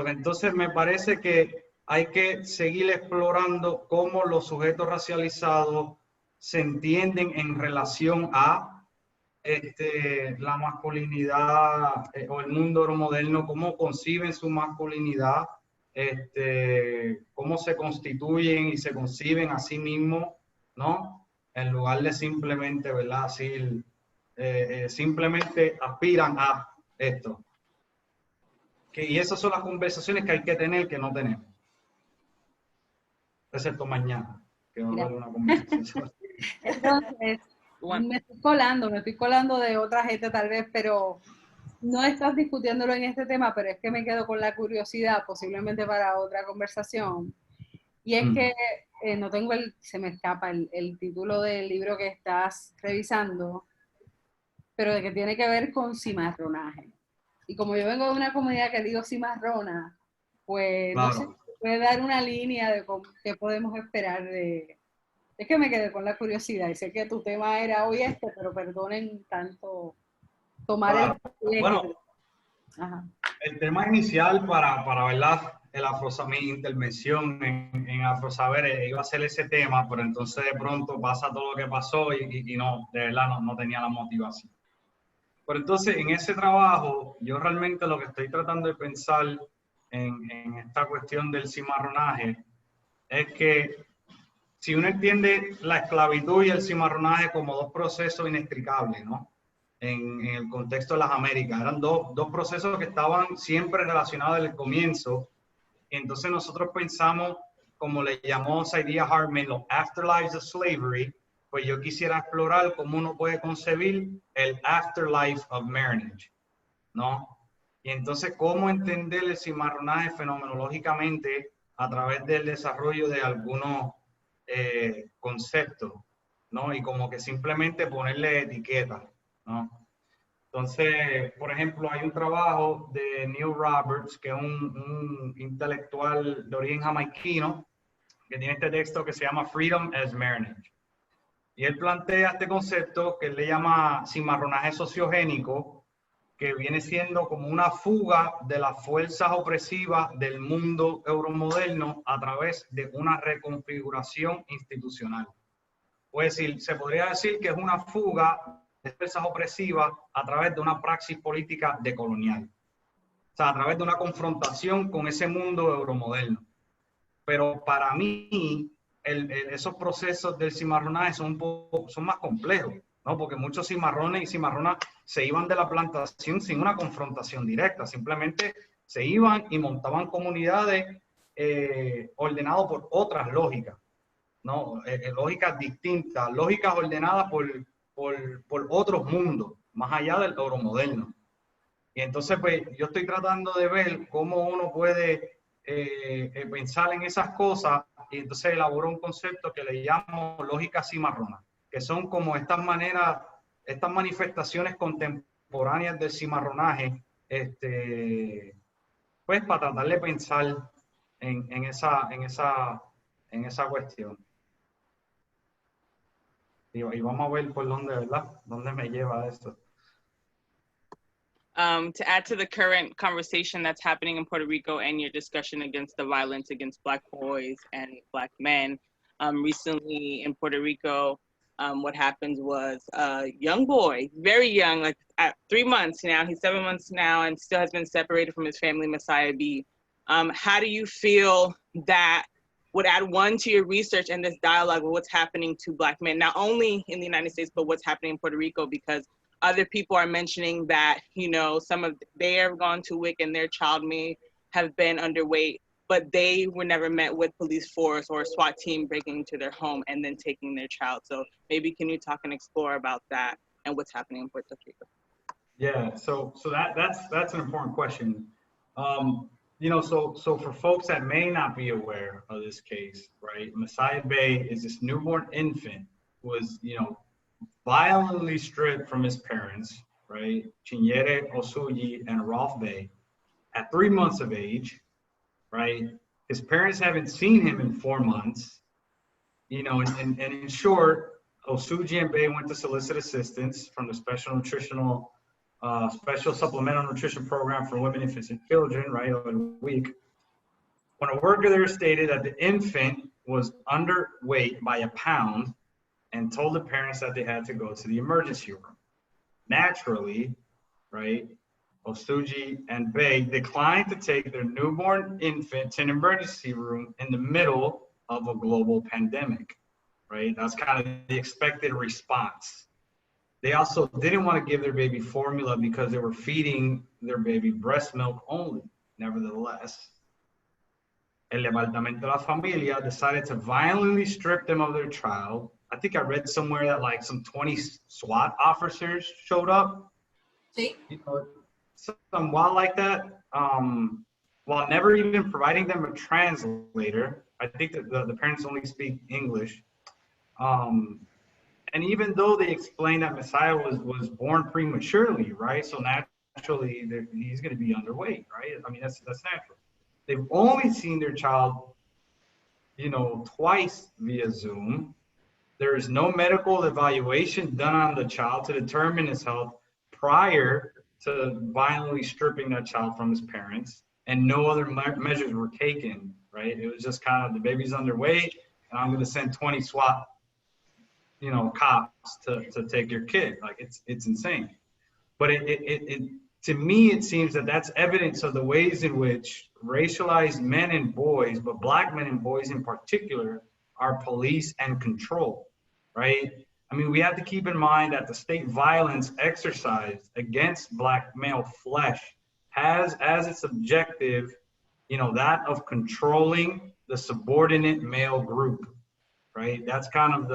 Entonces me parece que hay que seguir explorando cómo los sujetos racializados se entienden en relación a la masculinidad o el mundo moderno, cómo conciben su masculinidad, cómo se constituyen y se conciben a sí mismos, ¿no? En lugar de simplemente, ¿verdad? Así, simplemente aspiran a esto. Y esas son las conversaciones que hay que tener que no tenemos. Excepto mañana, que va a haber una conversación. Entonces, me estoy colando de otra gente tal vez, pero no estás discutiéndolo en este tema, pero es que me quedo con la curiosidad, posiblemente para otra conversación. Y es que no tengo se me escapa el título del libro que estás revisando, pero de que tiene que ver con cimarronaje. Y como yo vengo de una comunidad que digo cimarrona, pues claro, no sé, puede dar una línea de qué podemos esperar de... Es que me quedé con la curiosidad y sé que tu tema era hoy pero perdonen tanto tomar claro. Bueno, ajá. El tema inicial para ¿verdad? mi intervención en Afrosaberes iba a ser ese tema, pero entonces de pronto pasa todo lo que pasó y no, de verdad no tenía la motivación. Pero entonces en ese trabajo, yo realmente lo que estoy tratando de pensar en esta cuestión del cimarronaje es que si uno entiende la esclavitud y el cimarronaje como dos procesos inextricables, ¿no? En el contexto de las Américas, eran dos procesos que estaban siempre relacionados desde el comienzo. Entonces nosotros pensamos, como le llamó Saidiya Hartman, los afterlives of slavery, pues yo quisiera explorar cómo uno puede concebir el afterlife of marriage, ¿no? Y entonces cómo entender el cimarronaje fenomenológicamente a través del desarrollo de algunos conceptos, ¿no? Y como que simplemente ponerle etiqueta, ¿no? Entonces, por ejemplo, hay un trabajo de Neil Roberts, que es un intelectual de origen jamaiquino, que tiene este texto que se llama Freedom as Marriage. Y él plantea este concepto que él le llama cimarronaje sociogénico, que viene siendo como una fuga de las fuerzas opresivas del mundo euromoderno a través de una reconfiguración institucional. Es decir, se podría decir que es una fuga de fuerzas opresivas a través de una praxis política decolonial. O sea, a través de una confrontación con ese mundo euromoderno. Pero para mí, esos procesos del cimarronaje son más complejos, ¿no? Porque muchos cimarrones y cimarronas se iban de la plantación sin una confrontación directa. Simplemente se iban y montaban comunidades ordenadas por otras lógicas, ¿no? Lógicas distintas, lógicas ordenadas por otros mundos, más allá del oro moderno. Y entonces, pues, yo estoy tratando de ver cómo uno puede pensar en esas cosas y entonces elaboro un concepto que le llamo lógica cimarrona, que son como estas maneras, estas manifestaciones contemporáneas del cimarronaje, pues, para tratar de pensar en esa cuestión. Y vamos a ver por dónde, ¿verdad? ¿Dónde me lleva esto? To add to the current conversation that's happening in Puerto Rico and your discussion against the violence against Black boys and Black men, recently in Puerto Rico, what happened was a young boy, very young, like at 3 months now, he's 7 months now and still has been separated from his family, Messiah B. How do you feel that would add one to your research and this dialogue with what's happening to Black men, not only in the United States, but what's happening in Puerto Rico? Because other people are mentioning that, you know, they have gone to WIC and their child may have been underweight, but they were never met with police force or a SWAT team breaking into their home and then taking their child. So maybe can you talk and explore about that and what's happening in Puerto Rico? Yeah, so that's an important question. You know, so for folks that may not be aware of this case, right? Messiah Bey is this newborn infant who was, you know, violently stripped from his parents, right? Chinyere Osuji and Rolf Bey at 3 months of age, right? His parents haven't seen him in 4 months, you know, and in short, Osuji and Bey went to solicit assistance from the Special Supplemental Nutrition Program for Women, Infants, and Children, right, over the week. When a worker there stated that the infant was underweight by a pound, and told the parents that they had to go to the emergency room. Naturally, right, Osuji and Bey declined to take their newborn infant to an emergency room in the middle of a global pandemic, right? That's kind of the expected response. They also didn't want to give their baby formula because they were feeding their baby breast milk only. Nevertheless, El Departamento de la Familia decided to violently strip them of their child. I think I read somewhere that like some 20 SWAT officers showed up. Sí. You know, some wild like that, while never even providing them a translator. I think that the parents only speak English. And even though they explained that Messiah was born prematurely, right? So naturally, he's going to be underweight, right? I mean, that's natural. They've only seen their child, you know, twice via Zoom. There is no medical evaluation done on the child to determine his health prior to violently stripping that child from his parents. and no other measures were taken, right? It was just kind of the baby's underweight, and I'm going to send 20 SWAT, you know, cops to take your kid. Like it's insane. But to me, it seems that that's evidence of the ways in which racialized men and boys, but Black men and boys in particular, are policed and controlled, right? I mean, we have to keep in mind that the state violence exercised against Black male flesh has as its objective, you know, that of controlling the subordinate male group, right? That's kind of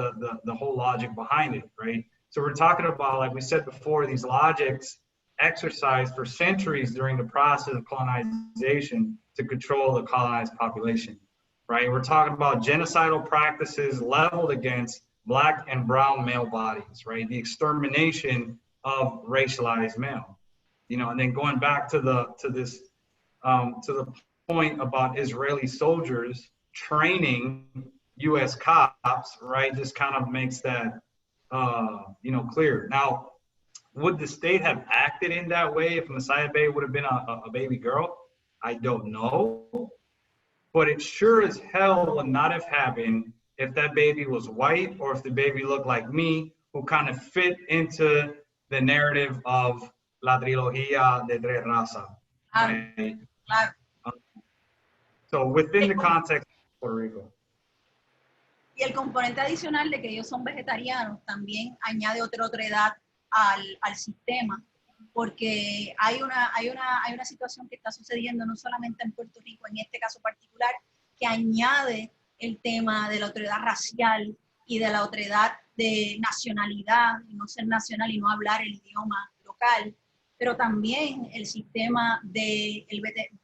the whole logic behind it, right? So we're talking about, like we said before, these logics exercised for centuries during the process of colonization to control the colonized population, right? We're talking about genocidal practices leveled against Black and brown male bodies, right? The extermination of racialized male, you know, and then going back to the point about Israeli soldiers training U.S. cops, right? Just kind of makes that, you know, clear. Now, would the state have acted in that way if Messiah Bay would have been a baby girl? I don't know. But it sure as hell would not have happened if that baby was white or if the baby looked like me, who kind of fit into the narrative of La Trilogía de Tres Razas. Right? So within the context of Puerto Rico. Y el componente adicional de que ellos son vegetarianos también añade otra edad al sistema, porque hay una situación que está sucediendo no solamente en Puerto Rico, en este caso particular, que añade el tema de la otredad racial y de la otredad de nacionalidad, y no ser nacional y no hablar el idioma local, pero también el sistema del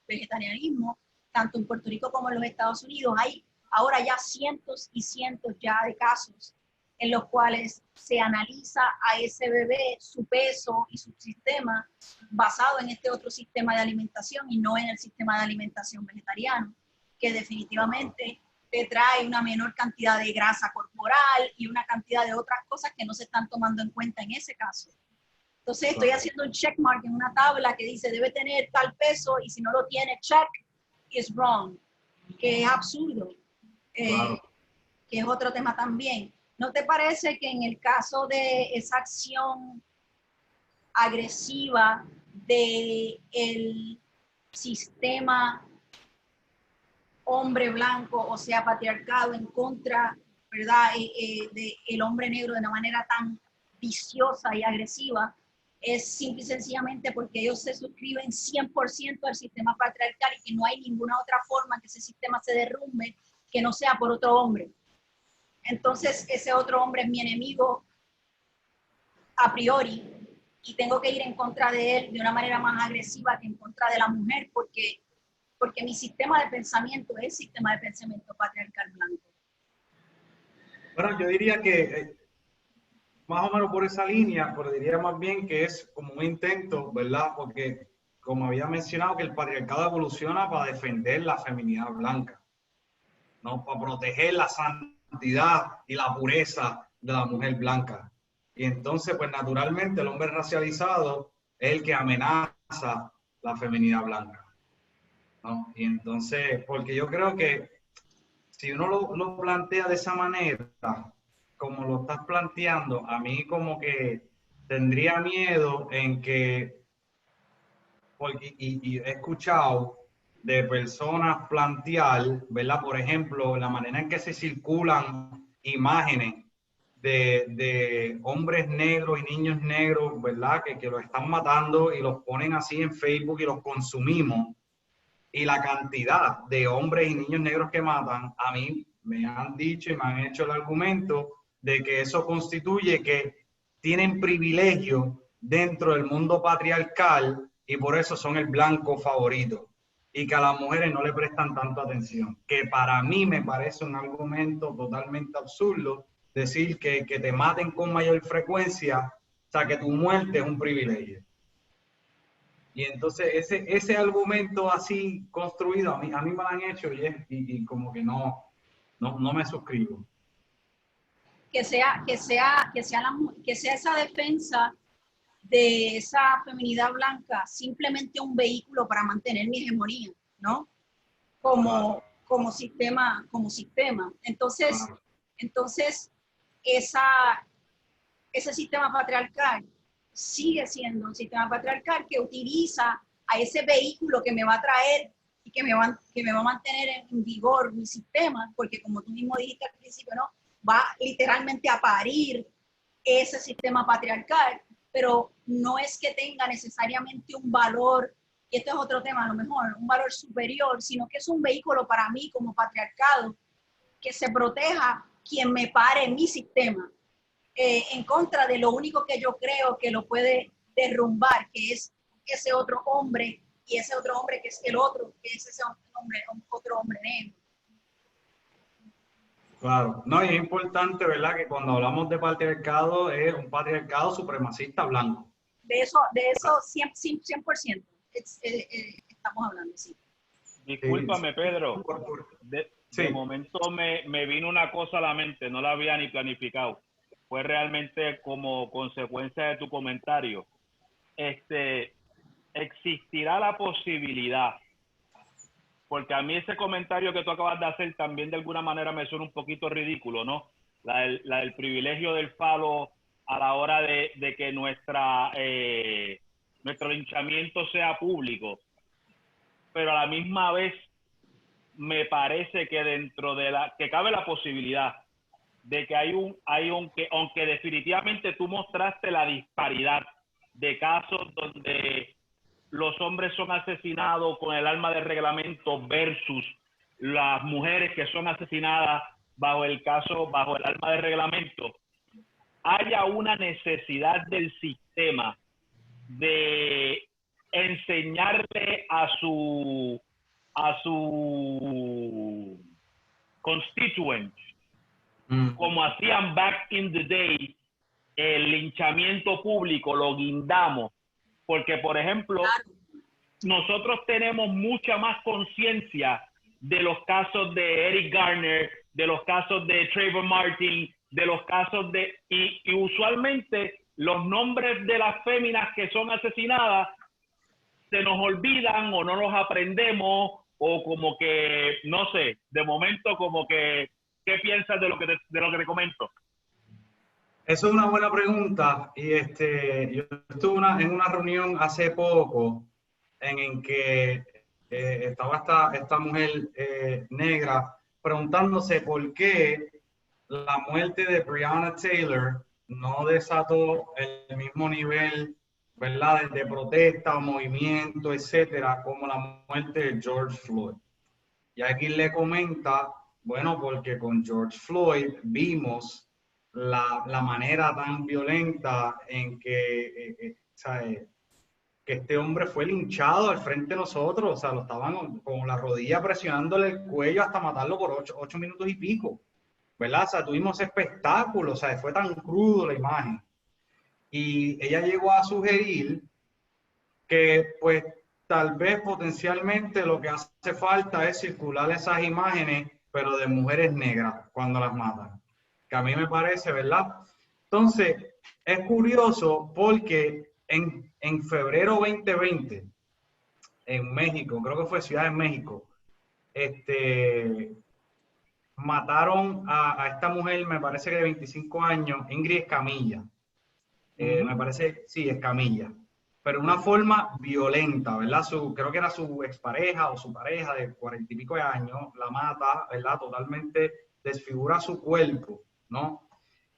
vegetarianismo, tanto en Puerto Rico como en los Estados Unidos. Hay ahora ya cientos y cientos ya de casos en los cuales se analiza a ese bebé, su peso y su sistema basado en este otro sistema de alimentación y no en el sistema de alimentación vegetariano, que definitivamente te trae una menor cantidad de grasa corporal y una cantidad de otras cosas que no se están tomando en cuenta en ese caso. Entonces estoy haciendo un checkmark en una tabla que dice debe tener tal peso y si no lo tiene, check, is wrong, que es absurdo, Claro. que es otro tema también. ¿No te parece que en el caso de esa acción agresiva del sistema hombre blanco, o sea, patriarcado, en contra, ¿verdad?, del hombre negro de una manera tan viciosa y agresiva, es simple y sencillamente porque ellos se suscriben 100% al sistema patriarcal y que no hay ninguna otra forma que ese sistema se derrumbe que no sea por otro hombre? Entonces ese otro hombre es mi enemigo a priori y tengo que ir en contra de él de una manera más agresiva que en contra de la mujer porque mi sistema de pensamiento es el sistema de pensamiento patriarcal blanco. Bueno, yo diría que más o menos por esa línea, pero diría más bien que es como un intento, ¿verdad? Porque como había mencionado, que el patriarcado evoluciona para defender la feminidad blanca, ¿no? Para proteger la santidad y la pureza de la mujer blanca. Y entonces, pues naturalmente el hombre racializado es el que amenaza la feminidad blanca, ¿no? Y entonces, porque yo creo que si uno lo plantea de esa manera, como lo estás planteando, a mí como que tendría miedo en que, porque, y he escuchado de personas plantear, ¿verdad? Por ejemplo, la manera en que se circulan imágenes de hombres negros y niños negros, ¿verdad? Que los están matando y los ponen así en Facebook y los consumimos. Y la cantidad de hombres y niños negros que matan, a mí me han dicho y me han hecho el argumento de que eso constituye que tienen privilegio dentro del mundo patriarcal y por eso son el blanco favorito y que a las mujeres no le prestan tanto atención, que para mí me parece un argumento totalmente absurdo decir que te maten con mayor frecuencia, o sea, que tu muerte es un privilegio. Y entonces ese argumento así construido, a mí me lo han hecho y como que no me suscribo. Que sea esa defensa de esa feminidad blanca simplemente un vehículo para mantener mi hegemonía, ¿no? Como sistema. Entonces ese sistema patriarcal sigue siendo un sistema patriarcal que utiliza a ese vehículo que me va a traer y que me va a mantener en vigor mi sistema, porque como tú mismo dijiste al principio, ¿no? Va literalmente a parir ese sistema patriarcal, pero no es que tenga necesariamente un valor, y esto es otro tema a lo mejor, un valor superior, sino que es un vehículo para mí como patriarcado que se proteja quien me pare en mi sistema, en contra de lo único que yo creo que lo puede derrumbar, que es ese otro hombre, y ese otro hombre que es el otro, que es ese otro hombre negro. Claro, no, y es importante, ¿verdad? Que cuando hablamos de patriarcado es un patriarcado supremacista blanco. De eso 100% estamos hablando, sí. Discúlpame, Pedro. De Sí. momento me vino una cosa a la mente, no la había ni planificado. Fue realmente como consecuencia de tu comentario. Existirá la posibilidad, porque a mí ese comentario que tú acabas de hacer también de alguna manera me suena un poquito ridículo, ¿no? La del privilegio del falo a la hora de que nuestro linchamiento sea público. Pero a la misma vez me parece que dentro de que cabe la posibilidad de que aunque definitivamente tú mostraste la disparidad de casos donde los hombres son asesinados con el arma de reglamento versus las mujeres que son asesinadas bajo el arma de reglamento, haya una necesidad del sistema de enseñarle a su constituent, como hacían back in the day, el linchamiento público, lo guindamos, porque por ejemplo, nosotros tenemos mucha más conciencia de los casos de Eric Garner, de los casos de Trayvon Martin, de los casos y usualmente los nombres de las féminas que son asesinadas se nos olvidan o no los aprendemos, o como que, no sé, de momento como que, ¿qué piensas de lo que te comento? Eso es una buena pregunta. Y yo estuve en una reunión hace poco en que estaba esta mujer negra preguntándose por qué la muerte de Breonna Taylor no desató el mismo nivel, ¿verdad?, de protesta o movimiento, etcétera, como la muerte de George Floyd. Y aquí le comenta, bueno, porque con George Floyd vimos la manera tan violenta en que este hombre fue linchado al frente de nosotros, o sea, lo estaban con la rodilla presionándole el cuello hasta matarlo por 8 minutos y pico, ¿verdad? O sea, tuvimos espectáculo, o sea, fue tan crudo la imagen. Y ella llegó a sugerir que, pues, tal vez potencialmente lo que hace falta es circular esas imágenes, pero de mujeres negras cuando las matan. Que a mí me parece, ¿verdad? Entonces, es curioso porque en febrero 2020, en México, creo que fue Ciudad de México, mataron a esta mujer, me parece que de 25 años, Ingrid Escamilla. Me parece, sí, Escamilla. Pero de una forma violenta, ¿verdad? Creo que era su expareja o su pareja de 40 y pico de años, la mata, ¿verdad? Totalmente desfigura su cuerpo, ¿no?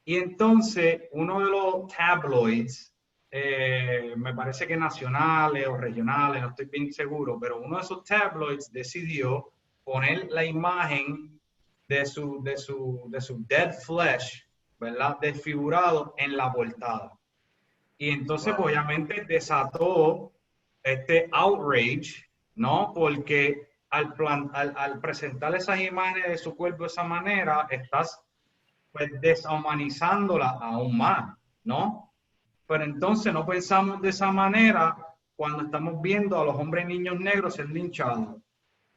Y entonces uno de los tabloids, me parece que nacionales o regionales, no estoy bien seguro, pero uno de esos tabloids decidió poner la imagen de su dead flesh, ¿verdad?, desfigurado en la portada. Y entonces, wow, obviamente desató este outrage, ¿no? Porque al presentar esas imágenes de su cuerpo de esa manera, estás, pues, deshumanizándola aún más, ¿no? Pero entonces no pensamos de esa manera cuando estamos viendo a los hombres y niños negros ser linchados.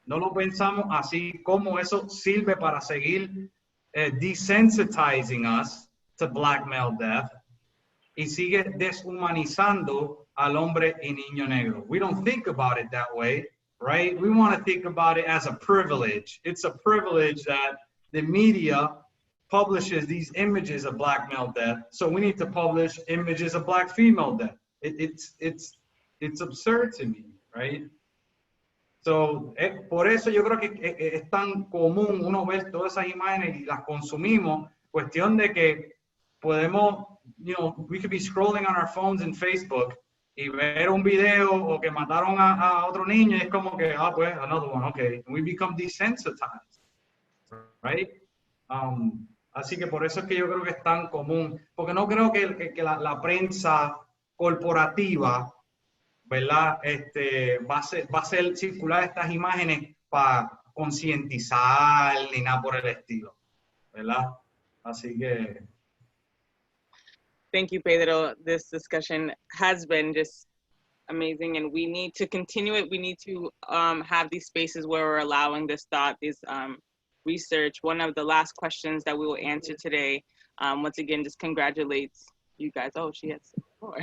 No lo pensamos así, como eso sirve para seguir desensitizing us to black male death. y sigue deshumanizando al hombre y niño negro. We don't think about it that way, right? We want to think about it as a privilege. It's a privilege that the media publishes these images of black male death, so we need to publish images of black female death. It's absurd to me, right? So, por eso yo creo que es tan común uno ver todas esas imágenes y las consumimos, cuestión de que podemos, you know, we could be scrolling on our phones in Facebook y ver un video o que mataron a otro niño y es como que, ah, pues, another one, okay. And we become desensitized, right? Así que por eso es que yo creo que es tan común, porque no creo que la prensa corporativa, ¿verdad? Va a ser circular estas imágenes para concientizar ni nada por el estilo, ¿verdad? Así que... Thank you, Pedro. This discussion has been just amazing, and we need to continue it. We need to have these spaces where we're allowing this thought, this research. One of the last questions that we will answer today, once again, just congratulates you guys. Oh, she has more.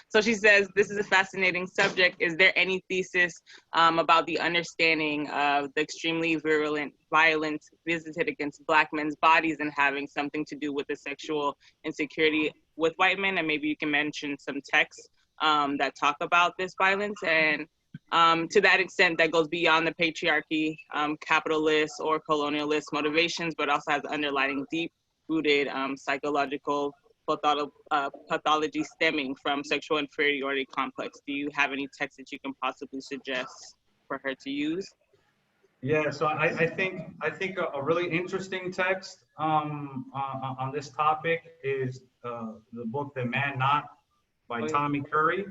So she says, this is a fascinating subject. Is there any thesis about the understanding of the extremely virulent violence visited against Black men's bodies and having something to do with the sexual insecurity with white men? And maybe you can mention some texts that talk about this violence. And to that extent, that goes beyond the patriarchy, capitalist or colonialist motivations, but also has underlying deep-rooted psychological pathology stemming from sexual inferiority complex. Do you have any text that you can possibly suggest for her to use? Yeah, so I think a really interesting text on this topic is the book The Man Not by Tommy Curry.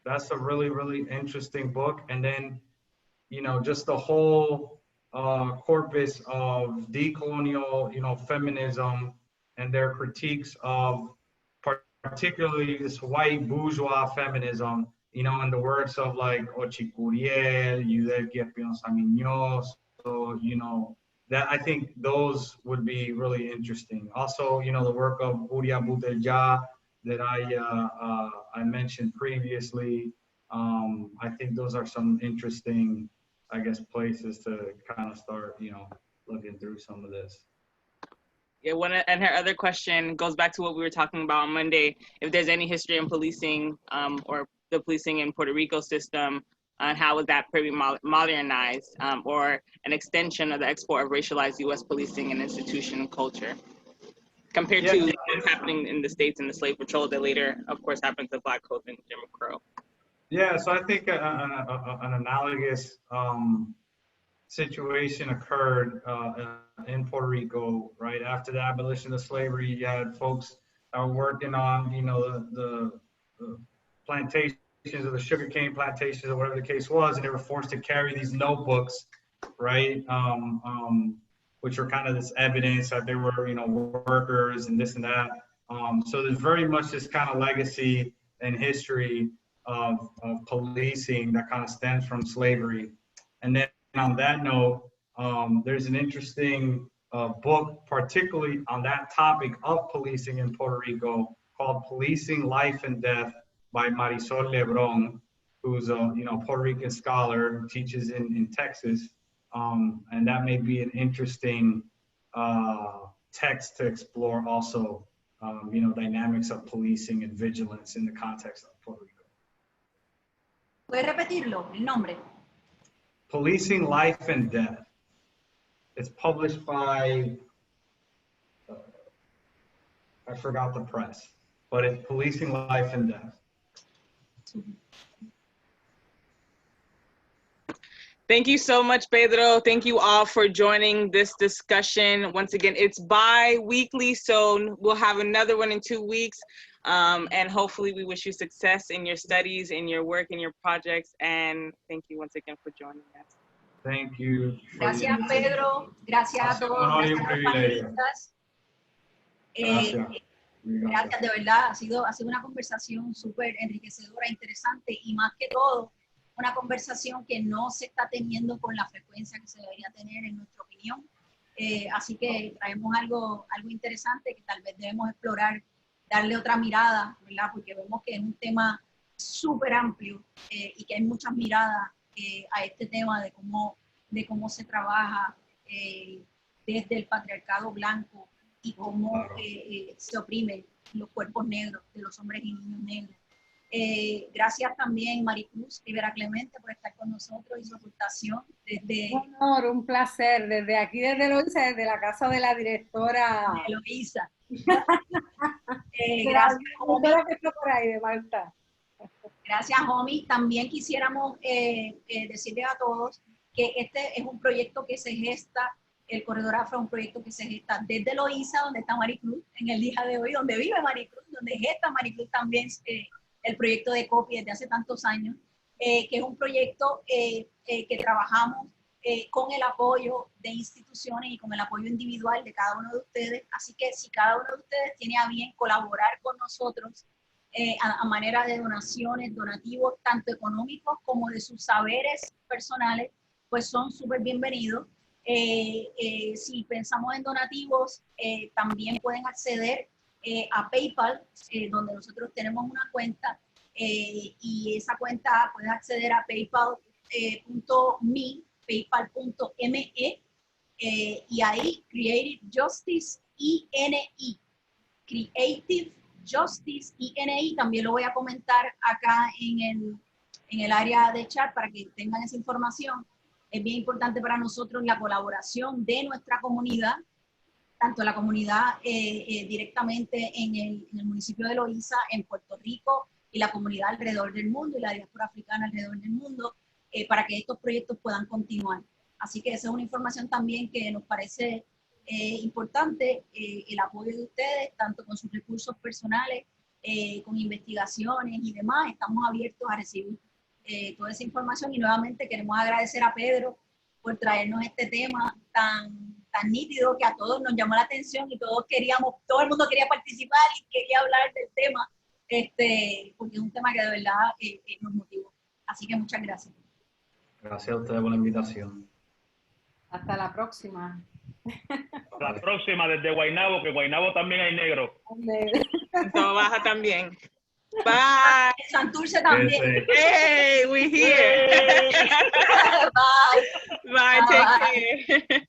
That's a really, really interesting book. And then, you know, just the whole corpus of decolonial, you know, feminism and their critiques of particularly this white bourgeois feminism, you know, in the words of like Ochi Curiel, Yudelki Espinosa Muñoz. So, you know, that I think those would be really interesting. Also, you know, the work of Huria Butelja that I mentioned previously. I think those are some interesting, I guess, places to kind of start, you know, looking through some of this. Yeah, and her other question goes back to what we were talking about on Monday. If there's any history in policing or the policing in Puerto Rico system, and how was that pretty modernized or an extension of the export of racialized U.S. policing and institution culture compared to what's happening in the States in the slave patrol that later, of course, happened to Black Codes and Jim Crow? Yeah, so I think an analogous situation occurred in Puerto Rico, right after the abolition of slavery. You had folks that were working on, you know, the plantations or the sugarcane plantations or whatever the case was, and they were forced to carry these notebooks, right? Which were kind of this evidence that they were, you know, workers and this and that. So there's very much this kind of legacy and history of policing that kind of stems from slavery. And then on that note, there's an interesting book, particularly on that topic of policing in Puerto Rico, called Policing Life and Death by Marisol Lebron, who's a, you know, Puerto Rican scholar who teaches in Texas. And that may be an interesting text to explore also, you know, dynamics of policing and vigilance in the context of Puerto Rico. ¿Puedes repetirlo, el nombre? Policing Life and Death. It's published by, I forgot the press, but it's Policing Life and Death. Thank you so much, Pedro. Thank you all for joining this discussion. Once again, it's bi-weekly, so we'll have another one in 2 weeks. And hopefully we wish you success in your studies, in your work, in your projects. And thank you once again for joining us. Thank you. Gracias, Pedro. Gracias a todos los panelistas. Gracias, de verdad. Ha sido una conversación súper enriquecedora, interesante y más que todo, una conversación que no se está teniendo con la frecuencia que se debería tener, en nuestra opinión. Así que traemos algo interesante que tal vez debemos explorar darle otra mirada, ¿verdad? Porque vemos que es un tema súper amplio y que hay muchas miradas a este tema de cómo se trabaja desde el patriarcado blanco y cómo se oprimen los cuerpos negros de los hombres y niños negros. Gracias también Maricruz Rivera Clemente por estar con nosotros y su aportación desde... Un honor, un placer, desde aquí, desde Loíza, desde la casa de la directora. De Loíza. Gracias, Jomi. Que está por ahí, de Malta. Gracias, Jomi. También quisiéramos decirles a todos que este es un proyecto que se gesta, el Corredor Afro es un proyecto que se gesta desde Loíza, donde está Maricruz en el día de hoy, donde vive Maricruz, donde gesta Maricruz también el proyecto de COPI desde hace tantos años, que es un proyecto que trabajamos con el apoyo de instituciones y con el apoyo individual de cada uno de ustedes. Así que si cada uno de ustedes tiene a bien colaborar con nosotros a manera de donaciones, donativos, tanto económicos como de sus saberes personales, pues son súper bienvenidos. Si pensamos en donativos, también pueden acceder a PayPal, donde nosotros tenemos una cuenta y esa cuenta puede acceder a paypal.me, paypal.me y ahí Creative Justice INI, Creative Justice INI, también lo voy a comentar acá en el área de chat para que tengan esa información. Es bien importante para nosotros la colaboración de nuestra comunidad, tanto la comunidad directamente en el municipio de Loíza, en Puerto Rico, y la comunidad alrededor del mundo, y la diáspora africana alrededor del mundo, para que estos proyectos puedan continuar. Así que esa es una información también que nos parece importante, el apoyo de ustedes, tanto con sus recursos personales, con investigaciones y demás. Estamos abiertos a recibir toda esa información y nuevamente queremos agradecer a Pedro por traernos este tema tan nítido que a todos nos llamó la atención y todo el mundo quería participar y quería hablar del tema, porque es un tema que de verdad nos motivó. Así que muchas gracias. Gracias a ustedes por la invitación. Hasta la próxima. La próxima desde Guaynabo, que Guaynabo también hay negro. En Toa Baja también. Bye. Santurce también. Hey, we here. Bye. Bye, take care.